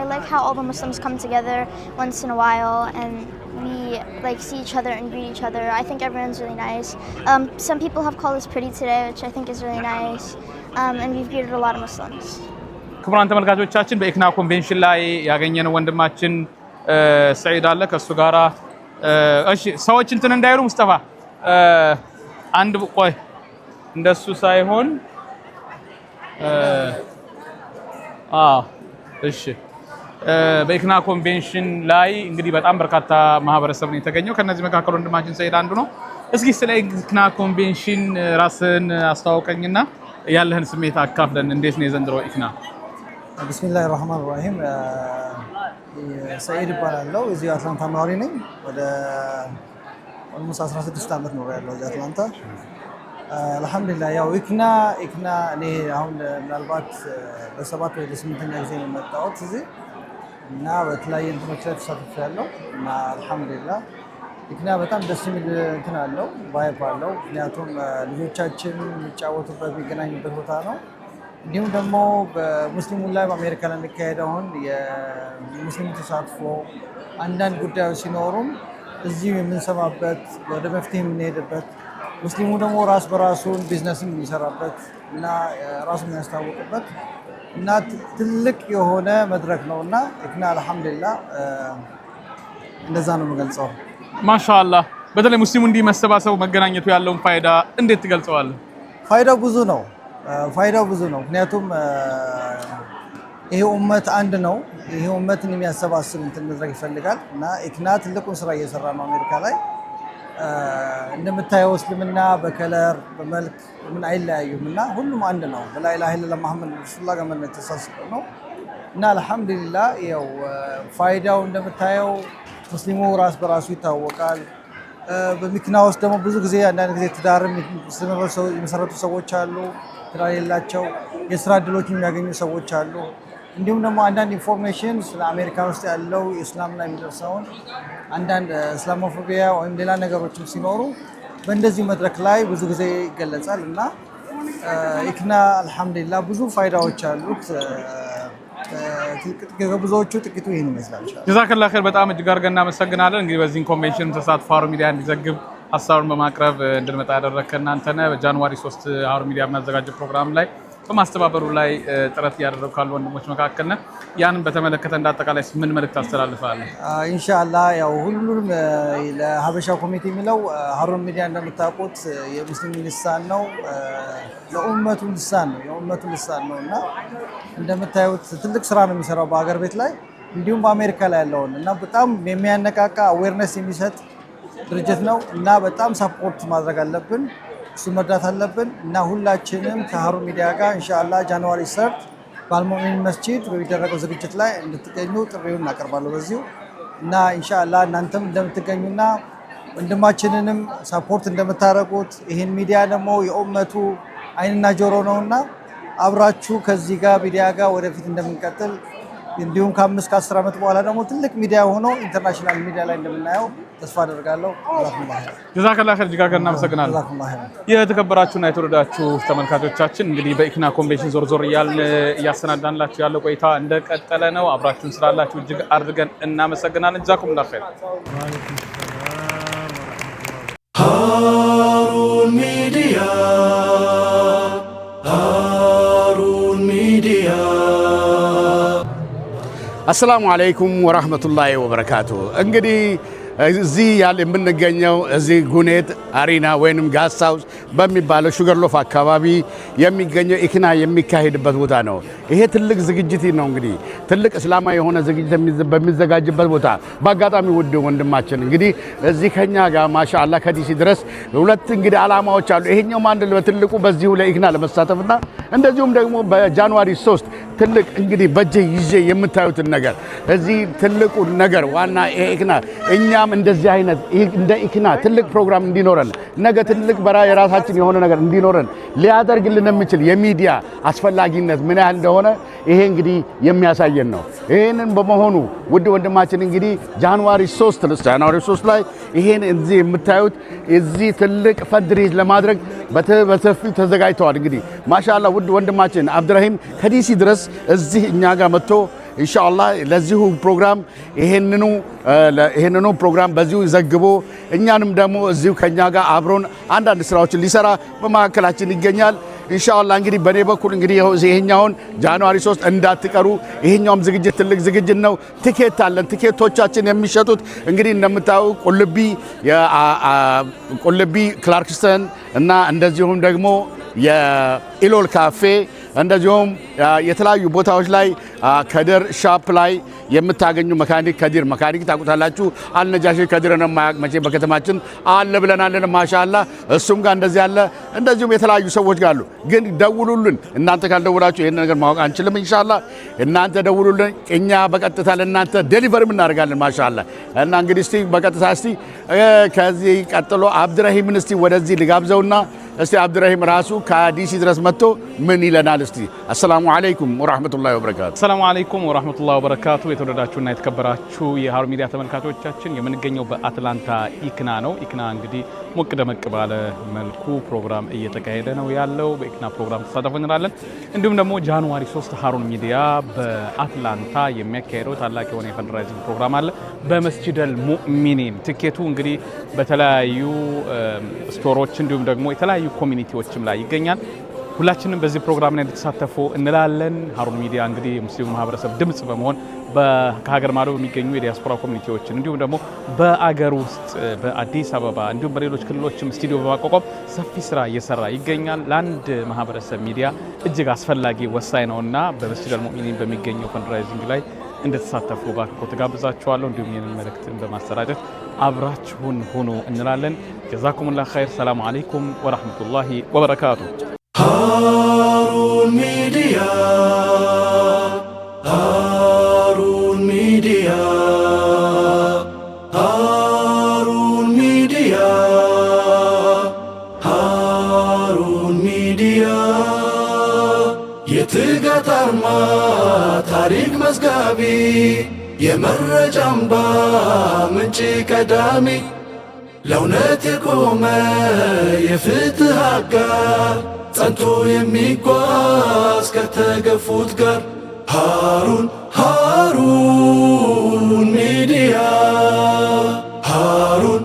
like how all the Muslims come together once in a while and we see each other and greet each other. I think everyone's really nice. Some people have called us pretty today, which I think is really nice. And we've greeted a lot of Muslims. ክቡራን ተመልካቾቻችን በኢክና ኮንቬንሽን ላይ ያገኘነው ወንድማችን ሰዒድ አለ ከሱ ጋራ እሺ ሰዎች እንትን እንዳይሩ ሙስጠፋ አንድ ቆይ እንደሱ ሳይሆን እሺ በኢክና ኮንቬንሽን ላይ እንግዲህ በጣም በርካታ ማህበረሰብ ነው የተገኘው። ከነዚህ መካከል ወንድማችን ሰዒድ አንዱ ነው። እስኪ ስለ ኢክና ኮንቬንሽን ራስን አስተዋውቀኝና ያለህን ስሜት አካፍለን። እንዴት ነው የዘንድሮ ኢክና? ቢስሚላሂ ረህማን ረሂም። ሰዒድ እባላለሁ። እዚህ አትላንታ ነዋሪ ነኝ። ወደ ኦልሞስት 16 ዓመት ነው ያለው እዚህ አትላንታ። አልሐምዱሊላህ ያው ኢክና እኔ አሁን ምናልባት በ7 ወይ 8ኛ ጊዜ ነው የመጣሁት እዚህ እና በተለያየ እንትኖች ላይ ተሳትፌያለሁ እና አልሐምዱሊላህ ኢክና በጣም ደስ የሚል እንትን አለው ቫይብ አለው። ምክንያቱም ልጆቻችን የሚጫወቱበት የሚገናኙበት ቦታ ነው። እንዲሁም ደግሞ በሙስሊሙ ላይ በአሜሪካ ላይ የሚካሄደውን የሙስሊሙ ተሳትፎ አንዳንድ ጉዳዮች ሲኖሩም እዚሁ የምንሰማበት ወደ መፍትሄ የምንሄድበት ሙስሊሙ ደግሞ ራስ በራሱን ቢዝነስም የሚሰራበት እና ራሱን የሚያስታውቅበት እና ትልቅ የሆነ መድረክ ነው እና ኢክና አልሐምዱሊላህ እንደዛ ነው የምገልጸው። ማሻአላህ። በተለይ ሙስሊሙ እንዲህ መሰባሰቡ መገናኘቱ ያለውን ፋይዳ እንዴት ትገልጸዋለህ? ፋይዳው ብዙ ነው። ምክንያቱም ይሄ ኡመት አንድ ነው። ይሄ ኡመትን የሚያሰባስብ እንትን መድረክ ይፈልጋል እና ኢክና ትልቁን ስራ እየሰራ ነው አሜሪካ ላይ። እንደምታየው እስልምና በከለር በመልክ ምን አይለያዩም እና ሁሉም አንድ ነው። ላ ኢላሀ ኢለላህ መሐመድ ረሱሉላህ ጋር ተሳስቆ ነው እና አልሐምዱሊላህ ያው ፋይዳው እንደምታየው ሙስሊሙ ራስ በራሱ ይታወቃል። በመኪና ውስጥ ደግሞ ብዙ ጊዜ አንዳንድ ጊዜ ትዳርም የመሰረቱ ሰዎች አሉ፣ ትዳር የሌላቸው የስራ እድሎች የሚያገኙ ሰዎች አሉ። እንዲሁም ደግሞ አንዳንድ ኢንፎርሜሽን ስለ አሜሪካ ውስጥ ያለው የእስላም ላይ የሚደርሰውን አንዳንድ እስላሞፎቢያ ወይም ሌላ ነገሮችም ሲኖሩ በእንደዚህ መድረክ ላይ ብዙ ጊዜ ይገለጻል እና ኢክና አልሐምዱሊላህ ብዙ ፋይዳዎች አሉት። ከብዙዎቹ ጥቂቱ ይሄን ይመስላል። ጀዛከላህ ኸይር በጣም እጅግ አድርገን እናመሰግናለን። እንግዲህ በዚህ ኮንቬንሽን ተሳትፎ ሀሩን ሚዲያ እንዲዘግብ ሀሳቡን በማቅረብ እንድንመጣ ያደረግከ እናንተ ነህ። በጃንዋሪ 3 ሀሩን ሚዲያ የሚያዘጋጀው ፕሮግራም ላይ በማስተባበሩ ላይ ጥረት እያደረጉ ካሉ ወንድሞች መካከል ነህ። ያንን በተመለከተ እንዳጠቃላይ ምን መልእክት ታስተላልፋለህ? ኢንሻአላህ ያው ሁሉንም ለሀበሻ ኮሚቴ የሚለው ሀሩን ሚዲያ እንደምታውቁት የሙስሊም ልሳን ነው፣ ለኡመቱ ልሳን ነው፣ የኡመቱ ልሳን ነው እና እንደምታዩት ትልቅ ስራ ነው የሚሰራው በሀገር ቤት ላይ እንዲሁም በአሜሪካ ላይ ያለውን እና በጣም የሚያነቃቃ አዌርነስ የሚሰጥ ድርጅት ነው እና በጣም ሰፖርት ማድረግ አለብን፣ እሱ መርዳት አለብን እና ሁላችንም ከሀሩን ሚዲያ ጋር ኢንሻአላህ ጃንዋሪ 3 በአልሙእሚን መስጂድ በሚደረገው ዝግጅት ላይ እንድትገኙ ጥሪውን እናቀርባለሁ በዚሁ እና ኢንሻአላህ እናንተም እንደምትገኙና ወንድማችንንም ሰፖርት እንደምታደርጉት ይህን ሚዲያ ደግሞ የኡመቱ አይንና ጆሮ ነውና አብራችሁ ከዚህ ጋር ሚዲያ ጋር ወደፊት እንደምንቀጥል እንዲሁም ከ5 ከ10 ዓመት በኋላ ደግሞ ትልቅ ሚዲያ ሆኖ ኢንተርናሽናል ሚዲያ ላይ እንደምናየው ተስፋ አደርጋለሁ። ጀዛከላህ ኸይር እጅግ አድርገን እናመሰግናለን። የተከበራችሁና የተወደዳችሁ ተመልካቾቻችን እንግዲህ በኢክና ኮንቬንሽን ዞር ዞር እያሰናዳንላችሁ ያለው ቆይታ እንደቀጠለ ነው። አብራችሁን ስላላችሁ እጅግ አድርገን እናመሰግናለን። ጀዛኩሙላህ ኸይር። ሀሩን ሚዲያ ሀሩን ሚዲያ አሰላሙ አለይኩም ወራህመቱላሂ ወበረካቱ። እንግዲህ እዚህ ያለ የምንገኘው እዚህ ጉኔት አሪና ወይንም ጋስት ሃውስ በሚባለው ሹገርሎፍ አካባቢ የሚገኘው ኢክና የሚካሄድበት ቦታ ነው። ይሄ ትልቅ ዝግጅት ነው። እንግዲህ ትልቅ እስላማዊ የሆነ ዝግጅት በሚዘጋጅበት ቦታ በአጋጣሚ ውድ ወንድማችን እንግዲህ እዚህ ከኛ ጋር ማሻአላህ ከዲሲ ድረስ ሁለት እንግዲህ አላማዎች አሉ። ይሄኛው አንድ በትልቁ በዚሁ ለኢክና ለመሳተፍና እንደዚሁም ደግሞ በጃንዋሪ 3 ትልቅ እንግዲህ በጀ ይዤ የምታዩትን ነገር እዚህ ትልቁ ነገር ዋና ኢክና እኛም እንደዚህ አይነት እንደ ኢክና ትልቅ ፕሮግራም እንዲኖረን ነገ ትልቅ የራሳችን የሆነ ነገር እንዲኖረን ሊያደርግልን የሚችል የሚዲያ አስፈላጊነት ምን ያህል እንደሆነ ይሄ እንግዲህ የሚያሳየን ነው። ይሄንን በመሆኑ ውድ ወንድማችን እንግዲህ ጃንዋሪ 3 ላይ ይሄን እዚህ የምታዩት እዚህ ትልቅ ፈንድሬዝ ለማድረግ በሰፊው ተዘጋጅተዋል። እንግዲህ ማሻአላህ ውድ ወንድማችን አብዱራሂም ከዲሲ ድረስ እዚህ እኛ ጋር መጥቶ ኢንሻአላህ ለዚሁ ፕሮግራም ይሄንኑ ፕሮግራም በዚሁ ዘግቦ እኛንም ደግሞ እዚሁ ከኛ ጋር አብሮን አንዳንድ ስራዎችን ሊሰራ በመካከላችን ይገኛል። ኢንሻአላህ እንግዲህ በኔ በኩል እንግዲህ ይሄኛውን ጃንዋሪ 3 እንዳትቀሩ። ይሄኛውም ዝግጅት ትልቅ ዝግጅት ነው። ቲኬት አለን። ቲኬቶቻችን የሚሸጡት እንግዲህ እንደምታዩ ቁልቢ ክላርክስተን እና እንደዚሁም ደግሞ የኢሎል ካፌ እንደዚሁም የተለያዩ ቦታዎች ላይ ከድር ሻፕ ላይ የምታገኙ መካኒክ ከድር መካኒክ ታውቁታላችሁ። አልነጃሺ ከድርን የማያውቅ መቼ በከተማችን አለ ብለናል። ማሻአላህ እሱም ጋር እንደዚህ አለ። እንደዚሁም የተለያዩ ሰዎች ጋር አሉ። ግን ደውሉልን። እናንተ ካልደውላችሁ ይሄን ነገር ማወቅ አንችልም። ኢንሻአላህ እናንተ ደውሉልን። እኛ በቀጥታ ለእናንተ ዴሊቨሪ እናደርጋለን። ማሻአላህ እና እንግዲህ እስቲ በቀጥታ እስቲ ከዚህ ቀጥሎ አብዱራሂምን እስቲ ወደዚህ ልጋብዘውና እስቲ አብዱራሂም ራሱ ከዲሲ ድረስ መጥቶ ምን ይለናል? እስቲ አሰላሙ አለይኩም ወራህመቱላሂ ወበረካቱ። ሰላሙ አለይኩም ወራህመቱላሂ ወበረካቱ። የተወደዳችሁና የተከበራችሁ የሀሩን ሚዲያ ተመልካቾቻችን የምንገኘው በአትላንታ ኢክና ነው። ኢክና እንግዲህ ሞቅ ደመቅ ባለ መልኩ ፕሮግራም እየተካሄደ ነው ያለው። በኢክና ፕሮግራም ተሳተፉ እንላለን። እንዲሁም ደግሞ ጃንዋሪ 3 ሀሩን ሚዲያ በአትላንታ የሚያካሄደው ታላቅ የሆነ የፈንድራይዚንግ ፕሮግራም አለ በመስጂደል ሙእሚኒን። ትኬቱ እንግዲህ በተለያዩ ስቶሮች እንዲሁም ደግሞ የተለያዩ ኮሚኒቲዎችም ላይ ይገኛል። ሁላችንም በዚህ ፕሮግራም ላይ እንድትሳተፉ እንላለን። ሀሩን ሚዲያ እንግዲህ የሙስሊሙ ማህበረሰብ ድምጽ በመሆን ከሀገር ማዶ በሚገኙ የዲያስፖራ ኮሚኒቲዎችን እንዲሁም ደግሞ በአገር ውስጥ በአዲስ አበባ እንዲሁም በሌሎች ክልሎችም ስቱዲዮ በማቋቋም ሰፊ ስራ እየሰራ ይገኛል። ለአንድ ማህበረሰብ ሚዲያ እጅግ አስፈላጊ ወሳኝ ነውና በመስጂደል ሙእሚኒን በሚገኘው ፈንድራይዚንግ ላይ እንድትሳተፉ በአክብሮት ጋብዛችኋለሁ። እንዲሁም ይህንን መልእክትን በማሰራጨት አብራችሁን ሁኑ እንላለን። ጀዛኩሙላህ ኸይር። ሰላሙ አለይኩም ወራህመቱላሂ ወበረካቱ። ሀሩን ሚዲያ ሀሩን ሚዲያ ሀሩን ሚዲያ ታሪክ መዝጋቢ የመረጃ አምባ ምንጭ ቀዳሚ ለእውነት የቆመ የፍትህ አጋር ጸንቶ የሚጓዝ ከተገፉት ጋር ሃሩን ሚዲያ ሃሩን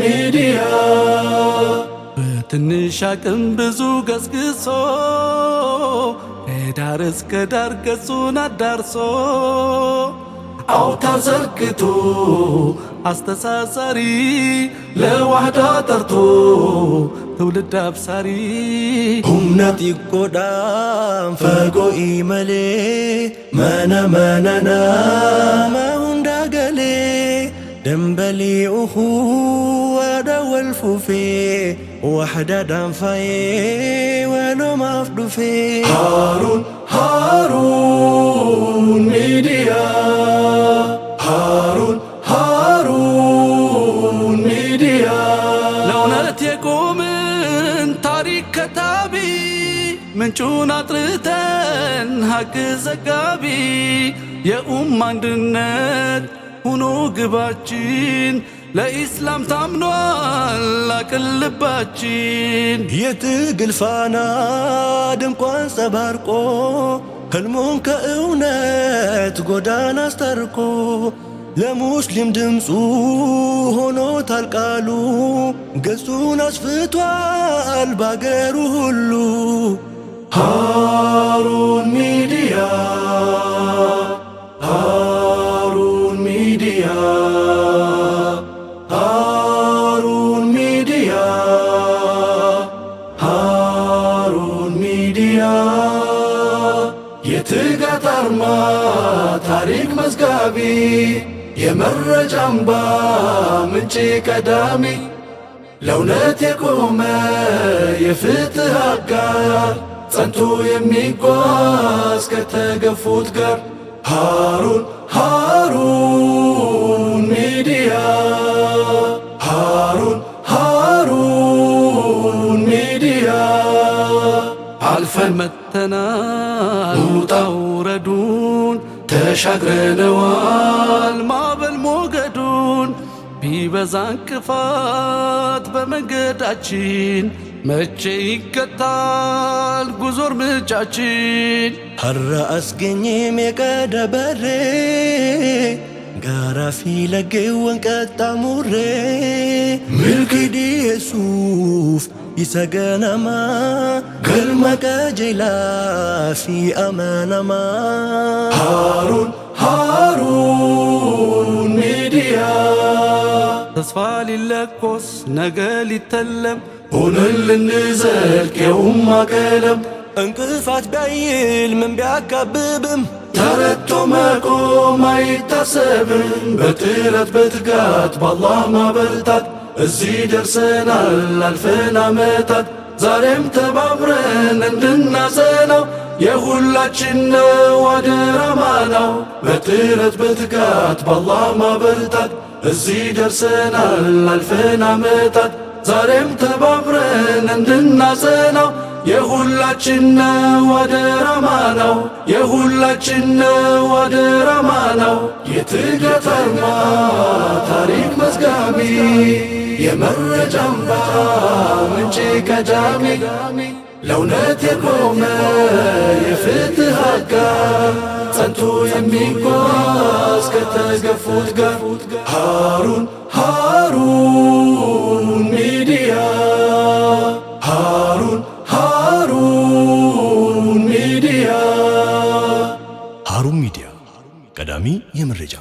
ሚዲያ በትንሽ አቅም ብዙ ገስግሶ ከዳር እስከ ዳር ገጹን አዳርሶ አውታር ዘርግቶ አስተሳሳሪ ለዋህዳ ጠርቶ ትውልድ አብሳሪ ሁምነት ይጎዳም ፈጎ ኢመሌ መነመነና መሁንዳገሌ ደንበሊ ኡኹ ወደ ወልፉፌ ወሕዳ ዳንፋዬ ወሎ ማፍዱፌ ሃሩን ሚዲያ ሃሩን ሚዲያ ለእውነት የቆምን ታሪክ ከታቢ ምንጩን አጥርተን ሀቅ ዘጋቢ የኡማ አንድነት ሁኖ ግባችን ለኢስላም ታምኗል አቅልባችን የትግል ፋና ድንኳን ሰባርቆ ህልሙን ከእውነት ጎዳና አስታርቆ ለሙስሊም ድምፁ ሆኖ ታልቃሉ ገጹን አስፍቷል ባገሩ ሁሉ ሃሩን ሚዲያ ሃሩን ሚዲያ ሃሩን ሚዲያ ሃሩን ሚዲያ የትጋት አርማ ታሪክ መዝጋቢ የመረጃ አምባ ምንጭ ቀዳሚ ለእውነት የቆመ የፍትህ አጋር ጸንቶ የሚጓዝ ከተገፉት ጋር ሃሩን ሚዲያ ሃሩን ሚዲያ አልፈን መተናል ውጣ ውረዱን ተሻግረነዋል ማዕበል ሞገዱን ቢበዛ እንቅፋት በመንገዳችን መቼ ይገታል ጉዞ እርምጃችን ሀራ አስገኘም የቀደበሬ ጋራ ፊለጌ ወንቀጣ ሙሬ ምልክዲ የሱፍ ይሰገነማ ገልማ ቀጀላ ፊ አማነማ ሃሩን ሚዲያ ተስፋ ሊለኮስ ነገ ሊተለም ሆነን ልንዘልቅ የኡማ ቀለም እንቅፋት ቢያይል ምን ቢያካብብም ተረቶ መቆም አይታሰብም በጥረት በትጋት በአላህ ማበርታት እዚህ ደርሰናል አልፈን ዓመታት ዛሬም ተባብረን እንድናጸናው የሁላችን ነው አደራ ማናው በጥረት በትጋት በአላህ ማበርታት እዚህ ደርሰናል አልፈን ዓመታት ዛሬም ተባብረን እንድናጸናው የሁላችን ነው አደራ ማናው የሁላችን ነው አደራ ማናው የትጋት አርማ ታሪክ መዝጋቢ የመረጃ አምባ ምንጭ ቀዳሚ ለእውነት የቆመ የፍትህ አጋር ጸንቶ የሚጓዝ ከተገፉት ጋር ሃሩን ሚዲያ ሃሩን ሚዲያ ቀዳሚ የመረጃ